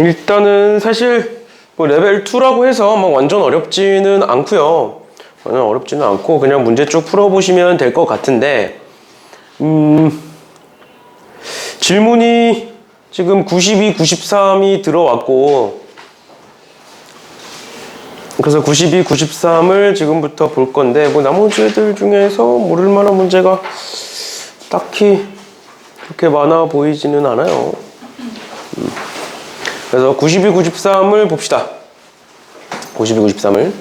일단은 사실 뭐 레벨 2라고 해서 막 완전 어렵지는 않고요. 완전 어렵지는 않고 그냥 문제 쭉 풀어보시면 될 것 같은데 질문이 지금 92, 93이 들어왔고 그래서 92, 93을 지금부터 볼 건데 뭐 나머지 애들 중에서 모를 만한 문제가 딱히 그렇게 많아 보이지는 않아요. 그래서 92, 93을 봅시다. 92, 93을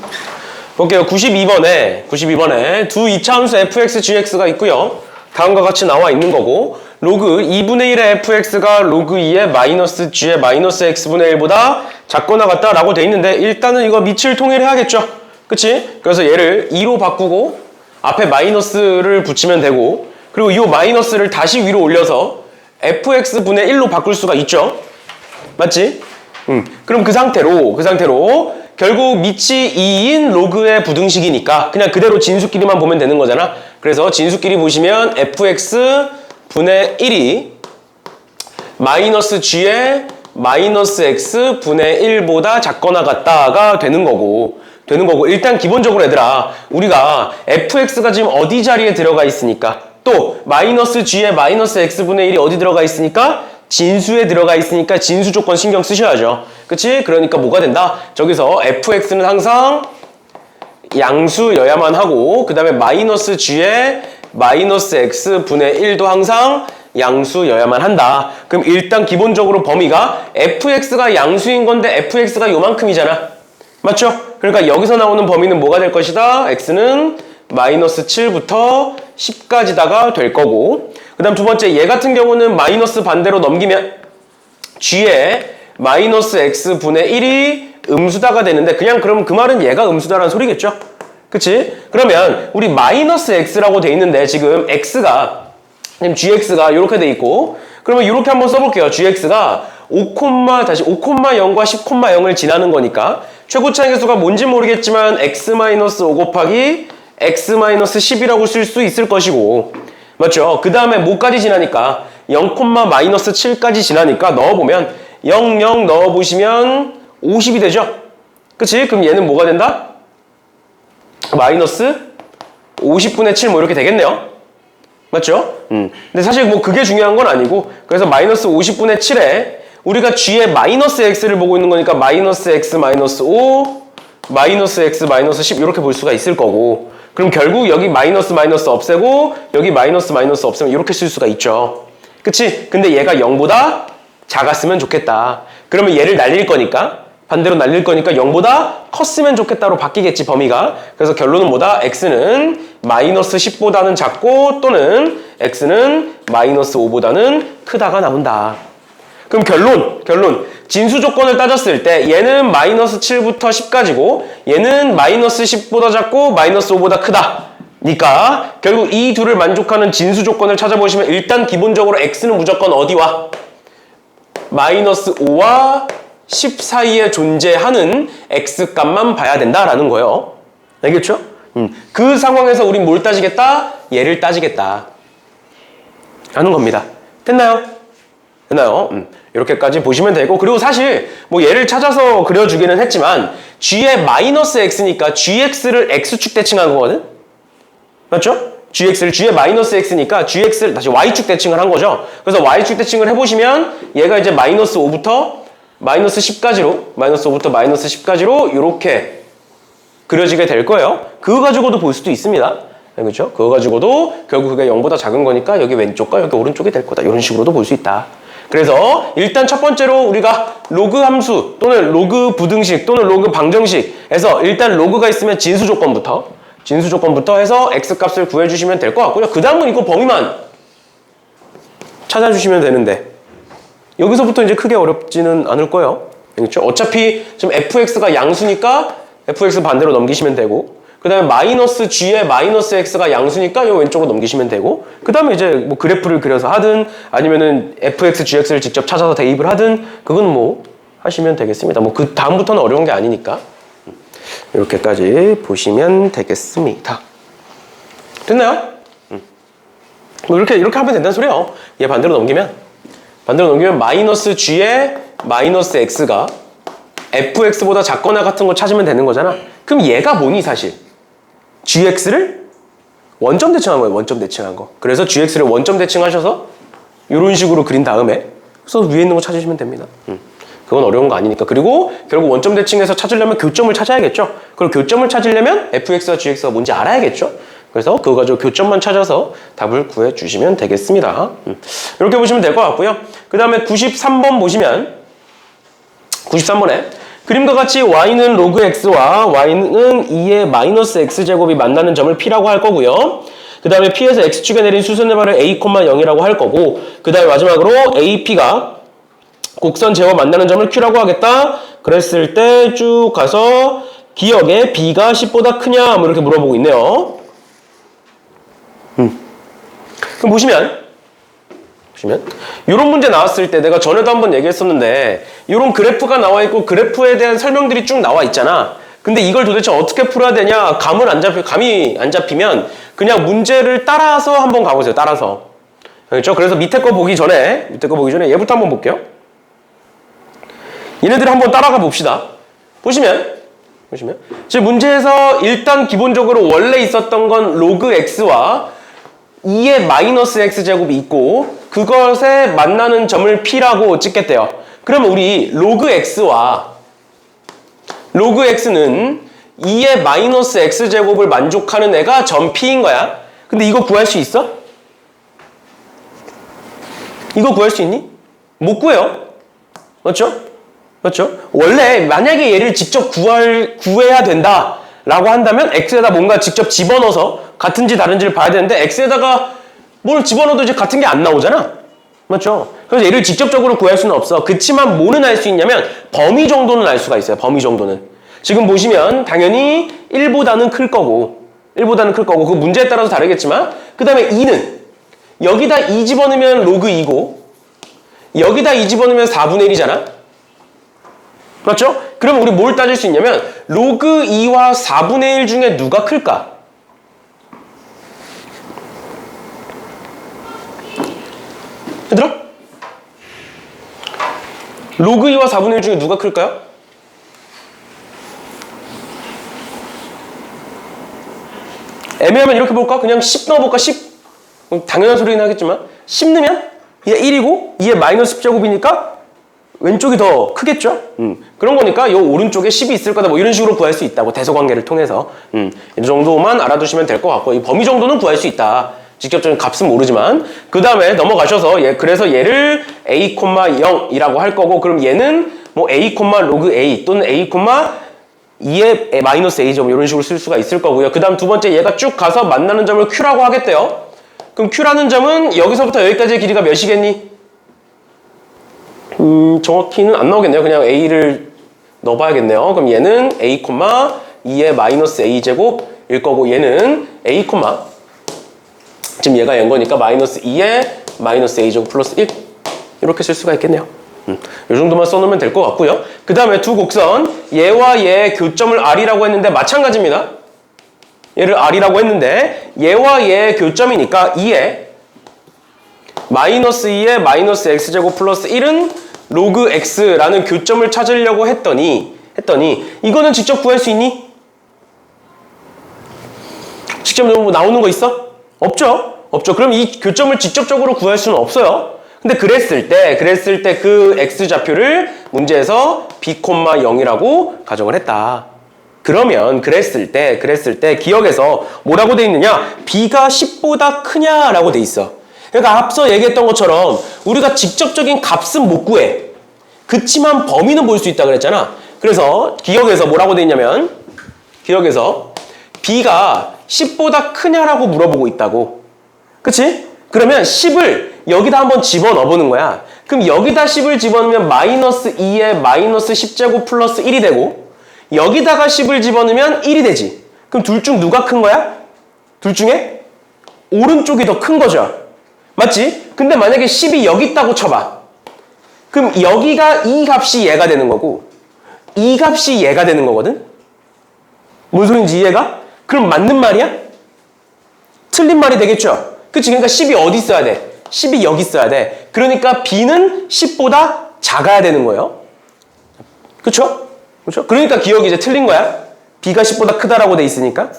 볼게요. 92번에 두 이차함수 fx, gx가 있고요. 다음과 같이 나와 있는 거고 로그 2분의 1의 fx가 로그 2의 마이너스 g의 마이너스 x분의 1보다 작거나 같다 라고 돼 있는데 일단은 이거 밑을 통일해야겠죠. 그치? 그래서 얘를 2로 바꾸고 앞에 마이너스를 붙이면 되고 그리고 이 마이너스를 다시 위로 올려서 fx분의 1로 바꿀 수가 있죠. 맞지? 그럼 그 상태로 결국 밑이 2인 로그의 부등식이니까 그냥 그대로 진수끼리만 보면 되는 거잖아. 그래서 진수끼리 보시면 fx분의 1이 마이너스 g의 마이너스 x분의 1보다 작거나 같다가 되는 거고 일단 기본적으로 얘들아 우리가 fx가 지금 어디 자리에 들어가 있으니까 또 마이너스 g의 마이너스 x분의 1이 어디 들어가 있으니까 진수에 들어가 있으니까 진수 조건 신경 쓰셔야죠. 그치? 그러니까 뭐가 된다? 저기서 fx는 항상 양수여야만 하고 그 다음에 마이너스 g의 마이너스 x분의 1도 항상 양수여야만 한다. 그럼 일단 기본적으로 범위가 fx가 양수인 건데 fx가 요만큼이잖아. 맞죠? 그러니까 여기서 나오는 범위는 뭐가 될 것이다? x는 마이너스 7부터 10까지다가 될 거고 그 다음 두 번째 얘 같은 경우는 마이너스 반대로 넘기면 g의 마이너스 x분의 1이 음수다가 되는데 그냥 그럼 그 말은 얘가 음수다라는 소리겠죠? 그치? 그러면 우리 마이너스 x라고 돼 있는데 지금 x가 지금 gx가 이렇게 돼 있고 그러면 이렇게 한번 써볼게요. gx가 5,0과 10,0을 지나는 거니까 최고차의 개수가 뭔지 모르겠지만 x-5 곱하기 x-10이라고 쓸 수 있을 것이고 맞죠? 그 다음에 뭐까지 지나니까 0,-7까지 지나니까 넣어보면 0, 0 넣어보시면 50이 되죠? 그치? 그럼 얘는 뭐가 된다? 마이너스 50분의 7 뭐 이렇게 되겠네요? 맞죠? 근데 사실 뭐 그게 중요한 건 아니고 그래서 마이너스 50분의 7에 우리가 g의 마이너스 x를 보고 있는 거니까 마이너스 x 마이너스 5 마이너스 x 마이너스 10 이렇게 볼 수가 있을 거고 그럼 결국 여기 마이너스 없애고 여기 마이너스 없애면 이렇게 쓸 수가 있죠. 그치? 근데 얘가 0보다 작았으면 좋겠다. 그러면 얘를 날릴 거니까 반대로 날릴 거니까 0보다 컸으면 좋겠다로 바뀌겠지 범위가. 그래서 결론은 뭐다? x는 마이너스 10보다는 작고 또는 x는 마이너스 5보다는 크다가 나온다. 그럼 결론 진수 조건을 따졌을 때 얘는 마이너스 7부터 10까지고 얘는 마이너스 10보다 작고 마이너스 5보다 크다. 니까 결국 이 둘을 만족하는 진수 조건을 찾아보시면 일단 기본적으로 x는 무조건 어디와? 마이너스 5와 10 사이에 존재하는 x값만 봐야 된다라는 거예요. 알겠죠? 그 상황에서 우린 뭘 따지겠다? 얘를 따지겠다. 라는 겁니다. 됐나요? 이렇게까지 보시면 되고 그리고 사실 뭐 얘를 찾아서 그려주기는 했지만 g의 마이너스 x니까 gx를 x축 대칭한 거거든? 맞죠? gx를 g의 마이너스 x니까 gx를 다시 y축 대칭을 한 거죠. 그래서 y축 대칭을 해보시면 얘가 이제 마이너스 5부터 마이너스 10까지로 마이너스 5부터 마이너스 10까지로 이렇게 그려지게 될 거예요. 그거 가지고도 볼 수도 있습니다. 그렇죠? 그거 가지고도 결국 그게 0보다 작은 거니까 여기 왼쪽과 여기 오른쪽이 될 거다. 이런 식으로도 볼 수 있다. 그래서 일단 첫 번째로 우리가 로그 함수 또는 로그 부등식 또는 로그 방정식에서 일단 로그가 있으면 진수 조건부터 해서 x값을 구해주시면 될 것 같고요. 그 다음은 이거 범위만 찾아주시면 되는데 여기서부터 이제 크게 어렵지는 않을 거예요. 그렇죠? 어차피 지금 fx가 양수니까 fx 반대로 넘기시면 되고 그 다음에 마이너스 g의 마이너스 x가 양수니까 이 왼쪽으로 넘기시면 되고 그 다음에 이제 뭐 그래프를 그려서 하든 아니면은 fx, gx를 직접 찾아서 대입을 하든 그건 뭐 하시면 되겠습니다. 뭐 그 다음부터는 어려운 게 아니니까 이렇게까지 보시면 되겠습니다. 됐나요? 뭐 이렇게 하면 된다는 소리예요. 얘 반대로 넘기면 마이너스 g의 마이너스 x가 fx보다 작거나 같은 거 찾으면 되는 거잖아. 그럼 얘가 뭐니 사실? gx를 원점 대칭한 거예요. 원점 대칭한 거. 그래서 gx를 원점 대칭하셔서 이런 식으로 그린 다음에 그래서 위에 있는 거 찾으시면 됩니다. 그건 어려운 거 아니니까. 그리고 결국 원점 대칭해서 찾으려면 교점을 찾아야겠죠. 그럼 교점을 찾으려면 fx와 gx가 뭔지 알아야겠죠. 그래서 그거 가지고 교점만 찾아서 답을 구해주시면 되겠습니다. 이렇게 보시면 될 것 같고요. 그 다음에 93번 보시면 93번에 그림과 같이 y는 로그 x와 y는 2의 마이너스 x제곱이 만나는 점을 p라고 할 거고요. 그 다음에 p에서 x축에 내린 수선의 발을 a, 0이라고 할 거고 그 다음에 마지막으로 ap가 곡선 제와 만나는 점을 q라고 하겠다. 그랬을 때 쭉 가서 기억에 b가 10보다 크냐 뭐 이렇게 물어보고 있네요. 그럼 보시면 이런 문제 나왔을 때 내가 전에도 한번 얘기했었는데 이런 그래프가 나와 있고 그래프에 대한 설명들이 쭉 나와 있잖아. 근데 이걸 도대체 어떻게 풀어야 되냐 감이 안 잡히면 그냥 문제를 따라서 한번 가보세요. 따라서. 그렇죠? 그래서 밑에 거 보기 전에 얘부터 한번 볼게요. 얘네들 한번 따라가 봅시다. 보시면 지금 문제에서 일단 기본적으로 원래 있었던 건 로그 x와 2의 마이너스 x제곱이 있고 그것에 만나는 점을 p라고 찍겠대요. 그러면 우리 로그 x는 2의 마이너스 x제곱을 만족하는 애가 점 p인 거야. 근데 이거 구할 수 있어? 이거 구할 수 있니? 못 구해요. 맞죠? 원래 만약에 얘를 직접 구해야 된다 라고 한다면 x에다 뭔가 직접 집어넣어서 같은지 다른지를 봐야 되는데 x에다가 뭘 집어넣어도 이제 같은 게 안 나오잖아. 맞죠? 그래서 얘를 직접적으로 구할 수는 없어. 그치만 뭐는 알 수 있냐면 범위 정도는 알 수가 있어요. 범위 정도는. 지금 보시면 당연히 1보다는 클 거고 그 문제에 따라서 다르겠지만 그 다음에 2는 여기다 2 집어넣으면 로그 2고 여기다 2 집어넣으면 4분의 1이잖아. 맞죠? 그럼 우리 뭘 따질 수 있냐면 로그 2와 4분의 1 중에 누가 클까? 얘들아? 로그 2와 4분의 1 중에 누가 클까요? 애매하면 이렇게 볼까? 그냥 10 넣어볼까? 10? 당연한 소리긴 하겠지만 10 넣으면 얘 1이고 얘 마이너스 10제곱이니까 왼쪽이 더 크겠죠? 그런 거니까 요 오른쪽에 10이 있을 거다 뭐 이런 식으로 구할 수 있다고 대소관계를 통해서 이 정도만 알아두시면 될 것 같고 이 범위 정도는 구할 수 있다. 직접적인 값은 모르지만 그 다음에 넘어가셔서 그래서 얘를 a, 0이라고 할 거고 그럼 얘는 뭐 a, 로그 a 또는 a, 2의 마이너스 a점 이런 식으로 쓸 수가 있을 거고요. 그 다음 두 번째 얘가 쭉 가서 만나는 점을 q라고 하겠대요. 그럼 q라는 점은 여기서부터 여기까지의 길이가 몇이겠니? 정확히는 안 나오겠네요. 그냥 a를 넣어봐야겠네요. 그럼 얘는 a, 2의 마이너스 a제곱일 거고 얘는 a, 지금 얘가 n 거니까 마이너스 2의 마이너스 a제곱 플러스 1 이렇게 쓸 수가 있겠네요. 이 정도만 써놓으면 될 것 같고요. 그 다음에 두 곡선 얘와 얘의 교점을 r이라고 했는데 마찬가지입니다. 얘를 r이라고 했는데 얘와 얘의 교점이니까 2의 마이너스 2의 마이너스 x제곱 플러스 1은 로그 x라는 교점을 찾으려고 했더니 이거는 직접 구할 수 있니? 직접 나오는 거 있어? 없죠? 그럼 이 교점을 직접적으로 구할 수는 없어요. 근데 그랬을 때 그 x좌표를 문제에서 b, 0이라고 가정을 했다. 그러면 그랬을 때 기억에서 뭐라고 돼 있느냐? b가 10보다 크냐라고 돼 있어. 그러니까 앞서 얘기했던 것처럼 우리가 직접적인 값은 못 구해. 그치만 범위는 볼 수 있다 그랬잖아. 그래서 기억에서 뭐라고 돼 있냐면 기억에서 b가 10보다 크냐라고 물어보고 있다고. 그치? 그러면 10을 여기다 한번 집어넣어 보는 거야. 그럼 여기다 10을 집어넣으면 마이너스 2의 마이너스 10제곱 플러스 1이 되고 여기다가 10을 집어넣으면 1이 되지. 그럼 둘 중 누가 큰 거야? 둘 중에 오른쪽이 더 큰 거죠. 맞지? 근데 만약에 10이 여기 있다고 쳐봐. 그럼 여기가 이 값이 얘가 되는 거고 이 값이 얘가 되는 거거든? 뭔 소린지 이해가? 그럼 맞는 말이야? 틀린 말이 되겠죠? 그치? 그러니까 10이 어디 있어야 돼? 10이 여기 있어야 돼. 그러니까 B는 10보다 작아야 되는 거예요. 그쵸? 그쵸? 그러니까 기억이 이제 틀린 거야. b가 10보다 크다라고 돼 있으니까.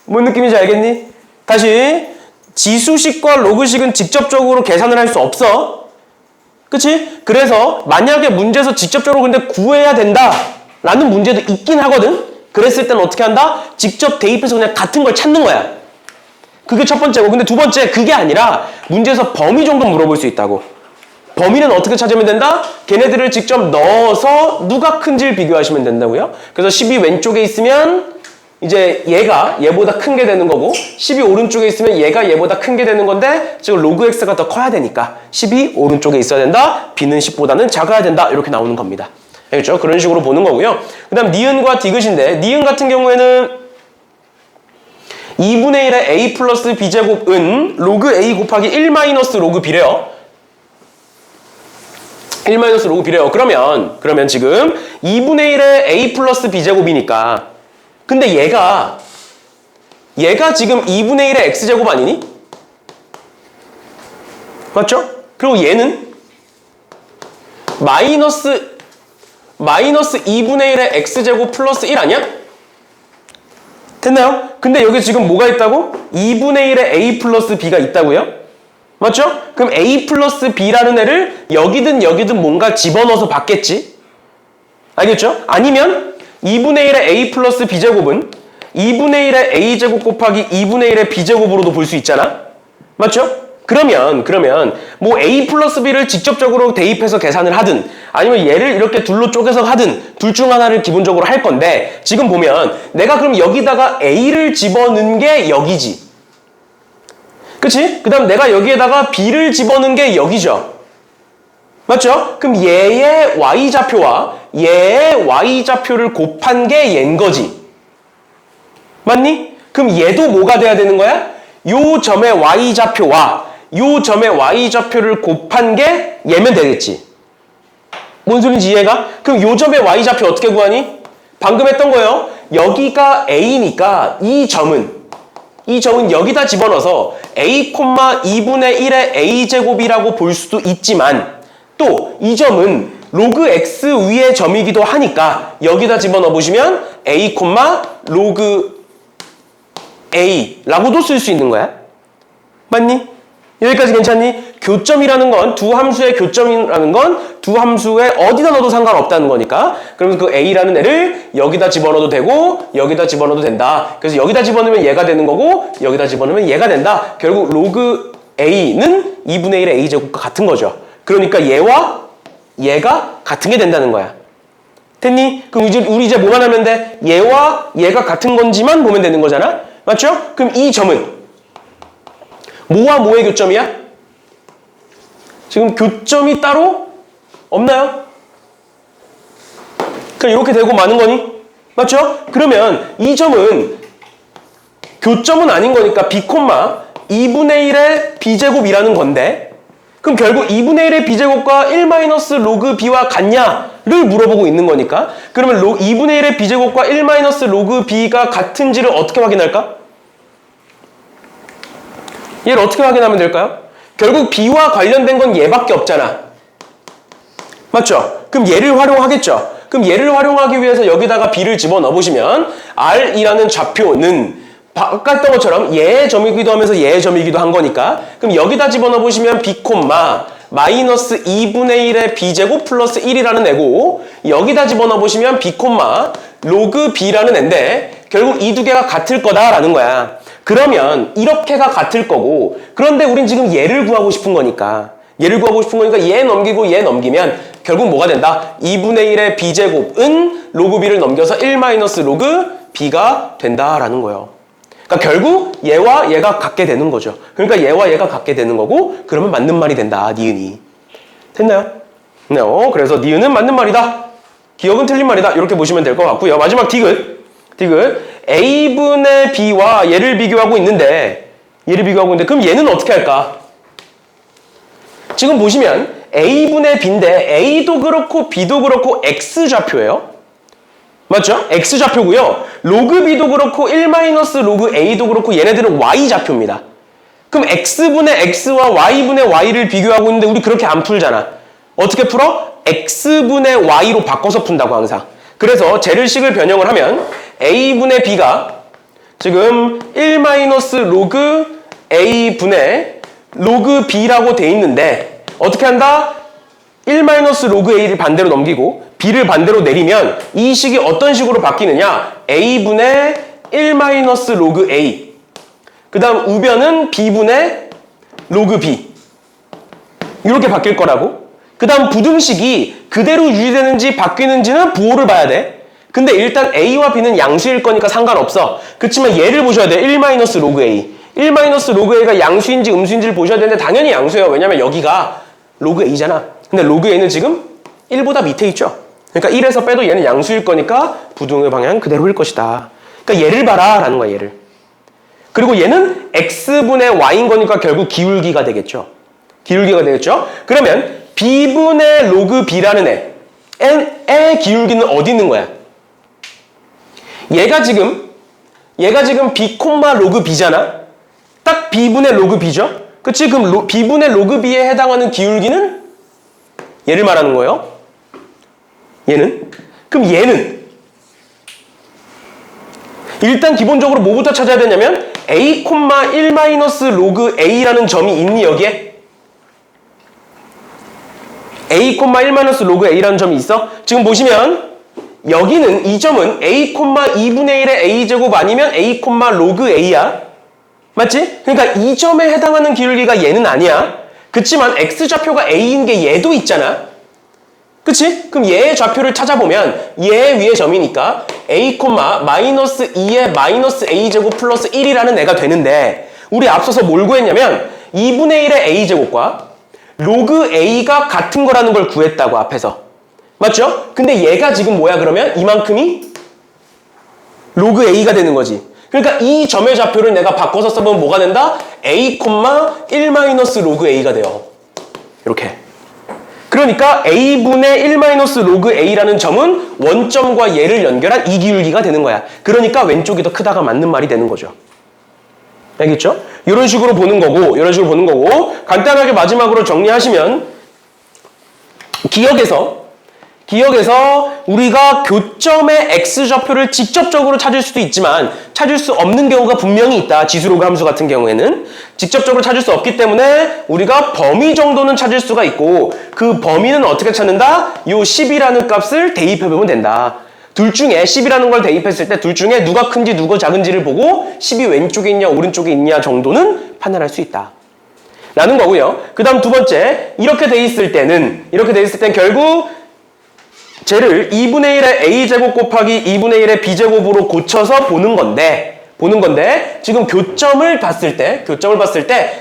뭔 느낌인지 알겠니? 다시 지수식과 로그식은 직접적으로 계산을 할 수 없어. 그치? 그래서 만약에 문제에서 직접적으로 근데 구해야 된다 라는 문제도 있긴 하거든. 그랬을 때는 어떻게 한다? 직접 대입해서 그냥 같은 걸 찾는 거야. 그게 첫 번째고. 근데 두 번째 그게 아니라 문제에서 범위 정도 물어볼 수 있다고. 범위는 어떻게 찾으면 된다? 걔네들을 직접 넣어서 누가 큰지를 비교하시면 된다고요. 그래서 10이 왼쪽에 있으면 이제 얘가 얘보다 큰 게 되는 거고 10이 오른쪽에 있으면 얘가 얘보다 큰 게 되는 건데 지금 로그 x가 더 커야 되니까 10이 오른쪽에 있어야 된다. b는 10보다는 작아야 된다. 이렇게 나오는 겁니다. 알겠죠? 그런 식으로 보는 거고요. 그 다음 니은과 디귿인데 니은 같은 경우에는 2분의 1의 a 플러스 b제곱은 로그 a 곱하기 1 마이너스 로그 b래요. 1 마이너스 로그 b래요. 그러면 지금 2분의 1의 a 플러스 b제곱이니까 근데 얘가 지금 2분의 1의 x제곱 아니니? 맞죠? 그리고 얘는 마이너스 2분의 1의 x제곱 플러스 1 아니야? 됐나요? 근데 여기 지금 뭐가 있다고? 2분의 1의 a 플러스 b가 있다고요? 맞죠? 그럼 a 플러스 b라는 애를 여기든 뭔가 집어넣어서 받겠지? 알겠죠? 아니면 2분의 1의 a 플러스 b제곱은 2분의 1의 a제곱 곱하기 2분의 1의 b제곱으로도 볼 수 있잖아? 맞죠? 그러면 뭐 a 플러스 b를 직접적으로 대입해서 계산을 하든 아니면 얘를 이렇게 둘로 쪼개서 하든 둘 중 하나를 기본적으로 할 건데 지금 보면 내가 그럼 여기다가 a를 집어넣은 게 여기지. 그치? 그 다음 내가 여기에다가 b를 집어넣은 게 여기죠. 맞죠? 그럼 얘의 y좌표와 얘의 y좌표를 곱한 게 얘인 거지. 맞니? 그럼 얘도 뭐가 돼야 되는 거야? 요 점의 y좌표와 요 점의 y좌표를 곱한 게 얘면 되겠지. 뭔 소린지 이해가? 그럼 요 점의 y좌표 어떻게 구하니? 방금 했던 거예요. 여기가 a니까 이 점은 여기다 집어넣어서 a, 2분의 1의 a제곱이라고 볼 수도 있지만 또 이 점은 로그 x 위의 점이기도 하니까 여기다 집어넣어 보시면 a, 로그 a라고도 쓸 수 있는 거야. 맞니? 여기까지 괜찮니? 교점이라는 건 두 함수의 교점이라는 건 두 함수에 어디다 넣어도 상관없다는 거니까 그러면 그 a라는 애를 여기다 집어넣어도 되고 여기다 집어넣어도 된다. 그래서 여기다 집어넣으면 얘가 되는 거고 여기다 집어넣으면 얘가 된다. 결국 로그 a는 2분의 1의 a제곱과 같은 거죠. 그러니까 얘와 얘가 같은 게 된다는 거야. 됐니? 그럼 우리 이제 뭐만 하면 돼? 얘와 얘가 같은 건지만 보면 되는 거잖아? 맞죠? 그럼 이 점은 뭐와 뭐의 교점이야? 지금 교점이 따로 없나요? 그냥 이렇게 되고 마는 거니? 맞죠? 그러면 이 점은 교점은 아닌 거니까 b, 2분의 1의 b제곱이라는 건데 그럼 결국 2분의 1의 b제곱과 1 마이너스 로그 b와 같냐를 물어보고 있는 거니까 그러면 2분의 1의 b제곱과 1 마이너스 로그 b가 같은지를 어떻게 확인할까? 얘를 어떻게 확인하면 될까요? 결국 b와 관련된 건 얘밖에 없잖아. 맞죠? 그럼 얘를 활용하겠죠. 그럼 얘를 활용하기 위해서 여기다가 b를 집어넣어 보시면 r이라는 좌표는 아까 했던 것처럼 얘의 점이기도 하면서 얘의 점이기도 한 거니까 그럼 여기다 집어넣어 보시면 b, 마이너스 2분의 1의 b제곱 플러스 1이라는 애고 여기다 집어넣어 보시면 b, 로그 b라는 애인데 결국 이 두 개가 같을 거다라는 거야. 그러면 이렇게가 같을 거고 그런데 우린 지금 얘를 구하고 싶은 거니까 얘 넘기고 얘 넘기면 결국 뭐가 된다? 2분의 1의 b제곱은 로그 b를 넘겨서 1 마이너스 로그 b가 된다라는 거예요. 그러니까 결국 얘와 얘가 같게 되는 거죠. 그러니까 얘와 얘가 같게 되는 거고 그러면 맞는 말이 된다. 니은이. 됐나요? 네, 그래서 니은은 맞는 말이다. 기억은 틀린 말이다. 이렇게 보시면 될 것 같고요. 마지막 디귿. a분의 b와 얘를 비교하고 있는데 그럼 얘는 어떻게 할까? 지금 보시면 a분의 b인데 a도 그렇고 b도 그렇고 x좌표예요. 맞죠? x좌표고요. 로그 b도 그렇고 1 마이너스 로그 a도 그렇고 얘네들은 y좌표입니다. 그럼 x분의 x와 y분의 y를 비교하고 있는데 우리 그렇게 안 풀잖아. 어떻게 풀어? x분의 y로 바꿔서 푼다고 항상. 그래서 재를식을 변형을 하면 a분의 b가 지금 1-로그 a분의 로그 b라고 돼 있는데 어떻게 한다? 1-로그 a를 반대로 넘기고 b를 반대로 내리면 이 식이 어떤 식으로 바뀌느냐? a분의 1-로그 a 그 다음 우변은 b분의 로그 b 이렇게 바뀔 거라고. 그 다음 부등식이 그대로 유지되는지 바뀌는지는 부호를 봐야 돼. 근데 일단 a와 b는 양수일 거니까 상관없어. 그렇지만 얘를 보셔야 돼. 1-로그 a 1-로그 a가 양수인지 음수인지를 보셔야 되는데 당연히 양수예요. 왜냐면 여기가 로그 a잖아. 근데 로그 a는 지금 1보다 밑에 있죠. 그러니까 1에서 빼도 얘는 양수일 거니까 부등의 방향 그대로일 것이다. 그러니까 얘를 봐라 라는 거야. 얘를. 그리고 얘는 x분의 y인 거니까 결국 기울기가 되겠죠. 기울기가 되겠죠. 그러면 b분의 로그 b라는 애의 기울기는 어디 있는 거야? 얘가 지금 b, 로그 b잖아. 딱 b분의 로그 b죠. 그치? 그럼 b분의 로그 b에 해당하는 기울기는 얘를 말하는 거예요. 얘는? 그럼 얘는? 일단 기본적으로 뭐부터 찾아야 되냐면 a, 1-로그 a라는 점이 있니 여기에? a, 1-로그 a라는 점이 있어? 지금 보시면 여기는 이 점은 a, 2분의 1의 a제곱 아니면 a, 로그 a야. 맞지? 그러니까 이 점에 해당하는 기울기가 얘는 아니야. 그치만 x좌표가 a인 게 얘도 있잖아. 그치? 그럼 얘의 좌표를 찾아보면 얘 위에 점이니까 a, -2의 -a제곱 플러스 1이라는 애가 되는데 우리 앞서서 뭘 구했냐면 2분의 1의 a제곱과 로그 a가 같은 거라는 걸 구했다고 앞에서. 맞죠? 근데 얘가 지금 뭐야 그러면? 이만큼이 로그 a가 되는 거지. 그러니까 이 점의 좌표를 내가 바꿔서 써보면 뭐가 된다? a, 1-로그 a가 돼요. 이렇게. 그러니까 a분의 1-로그 a라는 점은 원점과 얘를 연결한 이 기울기가 되는 거야. 그러니까 왼쪽이 더 크다가 맞는 말이 되는 거죠. 알겠죠? 이런 식으로 보는 거고 간단하게 마지막으로 정리하시면 기억에서 우리가 교점의 x좌표를 직접적으로 찾을 수도 있지만 찾을 수 없는 경우가 분명히 있다. 지수로그 함수 같은 경우에는 직접적으로 찾을 수 없기 때문에 우리가 범위 정도는 찾을 수가 있고 그 범위는 어떻게 찾는다? 요 10이라는 값을 대입해보면 된다. 둘 중에 10이라는 걸 대입했을 때 둘 중에 누가 큰지 누가 작은지를 보고 10이 왼쪽에 있냐 오른쪽에 있냐 정도는 판단할 수 있다. 라는 거고요. 그 다음 두 번째, 이렇게 돼 있을 때는 결국 쟤를 2분의 1의 a제곱 곱하기 2분의 1의 b제곱으로 고쳐서 보는 건데 지금 교점을 봤을 때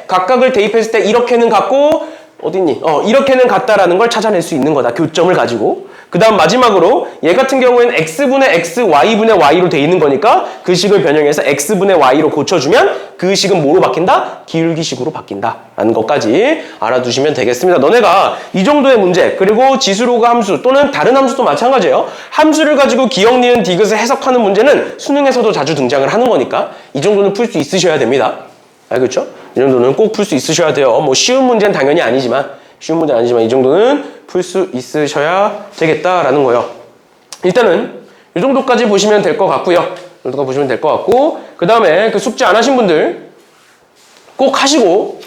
각각을 대입했을 때 이렇게는 같고 어딨니? 이렇게는 같다라는 걸 찾아낼 수 있는 거다. 교점을 가지고. 그 다음 마지막으로 얘 같은 경우에는 x분의 x, y분의 y로 돼 있는 거니까 그 식을 변형해서 x분의 y로 고쳐주면 그 식은 뭐로 바뀐다? 기울기식으로 바뀐다. 라는 것까지 알아두시면 되겠습니다. 너네가 이 정도의 문제, 그리고 지수로그 함수 또는 다른 함수도 마찬가지예요. 함수를 가지고 기억, 니은, 디귿을 해석하는 문제는 수능에서도 자주 등장을 하는 거니까 이 정도는 풀 수 있으셔야 됩니다. 알겠죠? 이 정도는 꼭 풀 수 있으셔야 돼요. 뭐 쉬운 문제는 당연히 아니지만 이 정도는 풀 수 있으셔야 되겠다라는 거예요. 일단은 이 정도까지 보시면 될 것 같고요. 그 다음에 그 숙제 안 하신 분들 꼭 하시고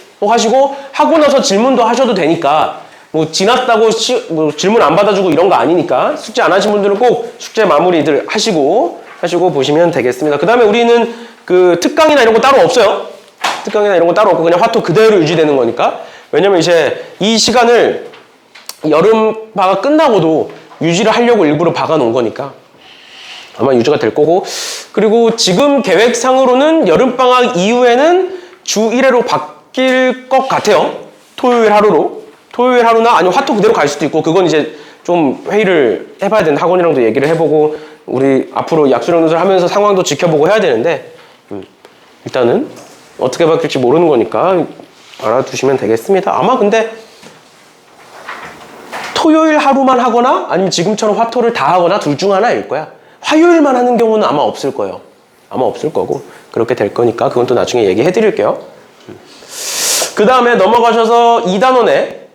하고 나서 질문도 하셔도 되니까 뭐 지났다고 뭐 질문 안 받아주고 이런 거 아니니까 숙제 안 하신 분들은 꼭 숙제 마무리들 하시고 보시면 되겠습니다. 그 다음에 우리는 그 특강이나 이런 거 따로 없어요. 그냥 화토 그대로 유지되는 거니까. 왜냐면 이제 이 시간을 여름 방학 끝나고도 유지를 하려고 일부러 박아놓은 거니까 아마 유지가 될 거고, 그리고 지금 계획상으로는 여름 방학 이후에는 주 1회로 바뀔 것 같아요. 토요일 하루나 아니면 화토 그대로 갈 수도 있고, 그건 이제 좀 회의를 해봐야 되는데 학원이랑도 얘기를 해보고 우리 앞으로 약수령 조사를 하면서 상황도 지켜보고 해야 되는데 일단은 어떻게 바뀔지 모르는 거니까 알아두시면 되겠습니다. 아마 근데 토요일 하루만 하거나 아니면 지금처럼 화토를 다 하거나 둘 중 하나일 거야. 화요일만 하는 경우는 아마 없을 거예요. 아마 없을 거고 그렇게 될 거니까 그건 또 나중에 얘기해 드릴게요. 그 다음에 넘어가셔서 2단원에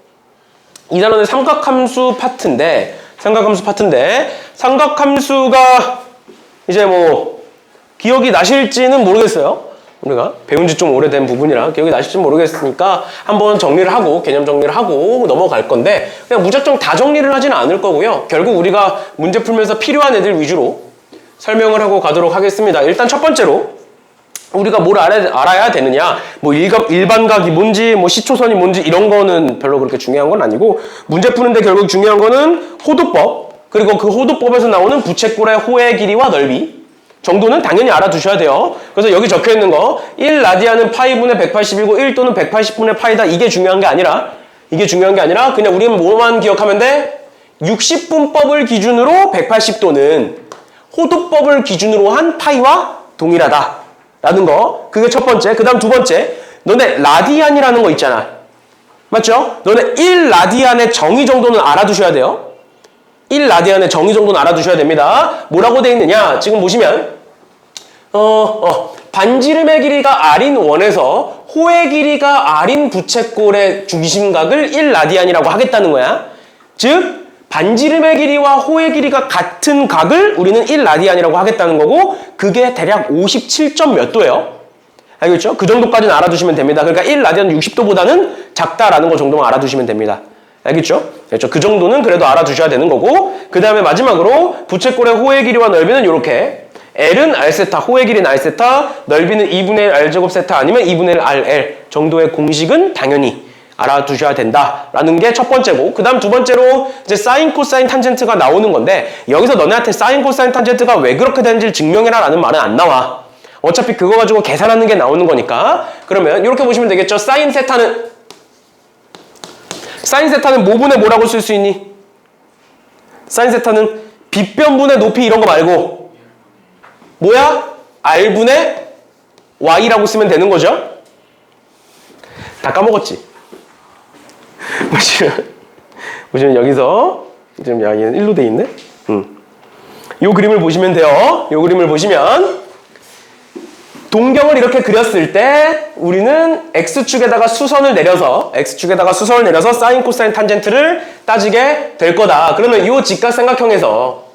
이 단원의 삼각함수 파트인데 삼각함수가 이제 뭐 기억이 나실지는 모르겠어요. 우리가 배운 지 좀 오래된 부분이라 기억이 나실지 모르겠으니까 한번 정리를 하고 개념 정리를 하고 넘어갈 건데 그냥 무작정 다 정리를 하지는 않을 거고요. 결국 우리가 문제 풀면서 필요한 애들 위주로 설명을 하고 가도록 하겠습니다. 일단 첫 번째로 우리가 뭘 알아야 되느냐, 뭐 일반각이 뭔지, 뭐 시초선이 뭔지 이런 거는 별로 그렇게 중요한 건 아니고 문제 푸는데 결국 중요한 거는 호도법, 그리고 그 호도법에서 나오는 부채꼴의 호의 길이와 넓이 정도는 당연히 알아두셔야 돼요. 그래서 여기 적혀 있는 거 1라디안은 파이분의 180이고 1도는 180분의 파이다. 이게 중요한 게 아니라 그냥 우리는 뭐만 기억하면 돼? 60분법을 기준으로 180도는 호도법을 기준으로 한 파이와 동일하다 라는 거. 그게 첫 번째. 그 다음 두 번째, 너네 라디안이라는 거 있잖아, 맞죠? 너네 1라디안의 정의 정도는 알아두셔야 돼요. 1라디안의 정의 정도는 알아두셔야 됩니다. 뭐라고 돼 있느냐, 지금 보시면 반지름의 길이가 R인 원에서 호의 길이가 R인 부채꼴의 중심각을 1라디안이라고 하겠다는 거야. 즉 반지름의 길이와 호의 길이가 같은 각을 우리는 1라디안이라고 하겠다는 거고, 그게 대략 57점 몇 도예요. 알겠죠? 그 정도까지는 알아두시면 됩니다. 그러니까 1라디안 60도보다는 작다라는 거 정도만 알아두시면 됩니다. 알겠죠? 그 정도는 그래도 알아두셔야 되는 거고, 그 다음에 마지막으로 부채꼴의 호의 길이와 넓이는 이렇게 L은 R세타, 호의 길이는 R세타, 넓이는 2분의 1 R제곱 세타 아니면 2분의 1 RL 정도의 공식은 당연히 알아두셔야 된다라는 게 첫 번째고, 그 다음 두 번째로 이제 사인, 코사인, 탄젠트가 나오는 건데, 여기서 너네한테 사인, 코사인, 탄젠트가 왜 그렇게 되는지를 증명해라 라는 말은 안 나와. 어차피 그거 가지고 계산하는 게 나오는 거니까. 그러면 이렇게 보시면 되겠죠. 사인 세타는 뭐분의 뭐라고 쓸 수 있니? 사인 세타는 빗변분의 높이 이런 거 말고 뭐야? R분의 Y라고 쓰면 되는 거죠. 다 까먹었지? 보시면 여기서 지금 얘는 1로 돼 있네. 요 그림을 보시면 돼요. 요 그림을 보시면 동경을 이렇게 그렸을 때 우리는 X축에다가 수선을 내려서 사인, 코사인, 탄젠트를 따지게 될 거다. 그러면 요 직각삼각형에서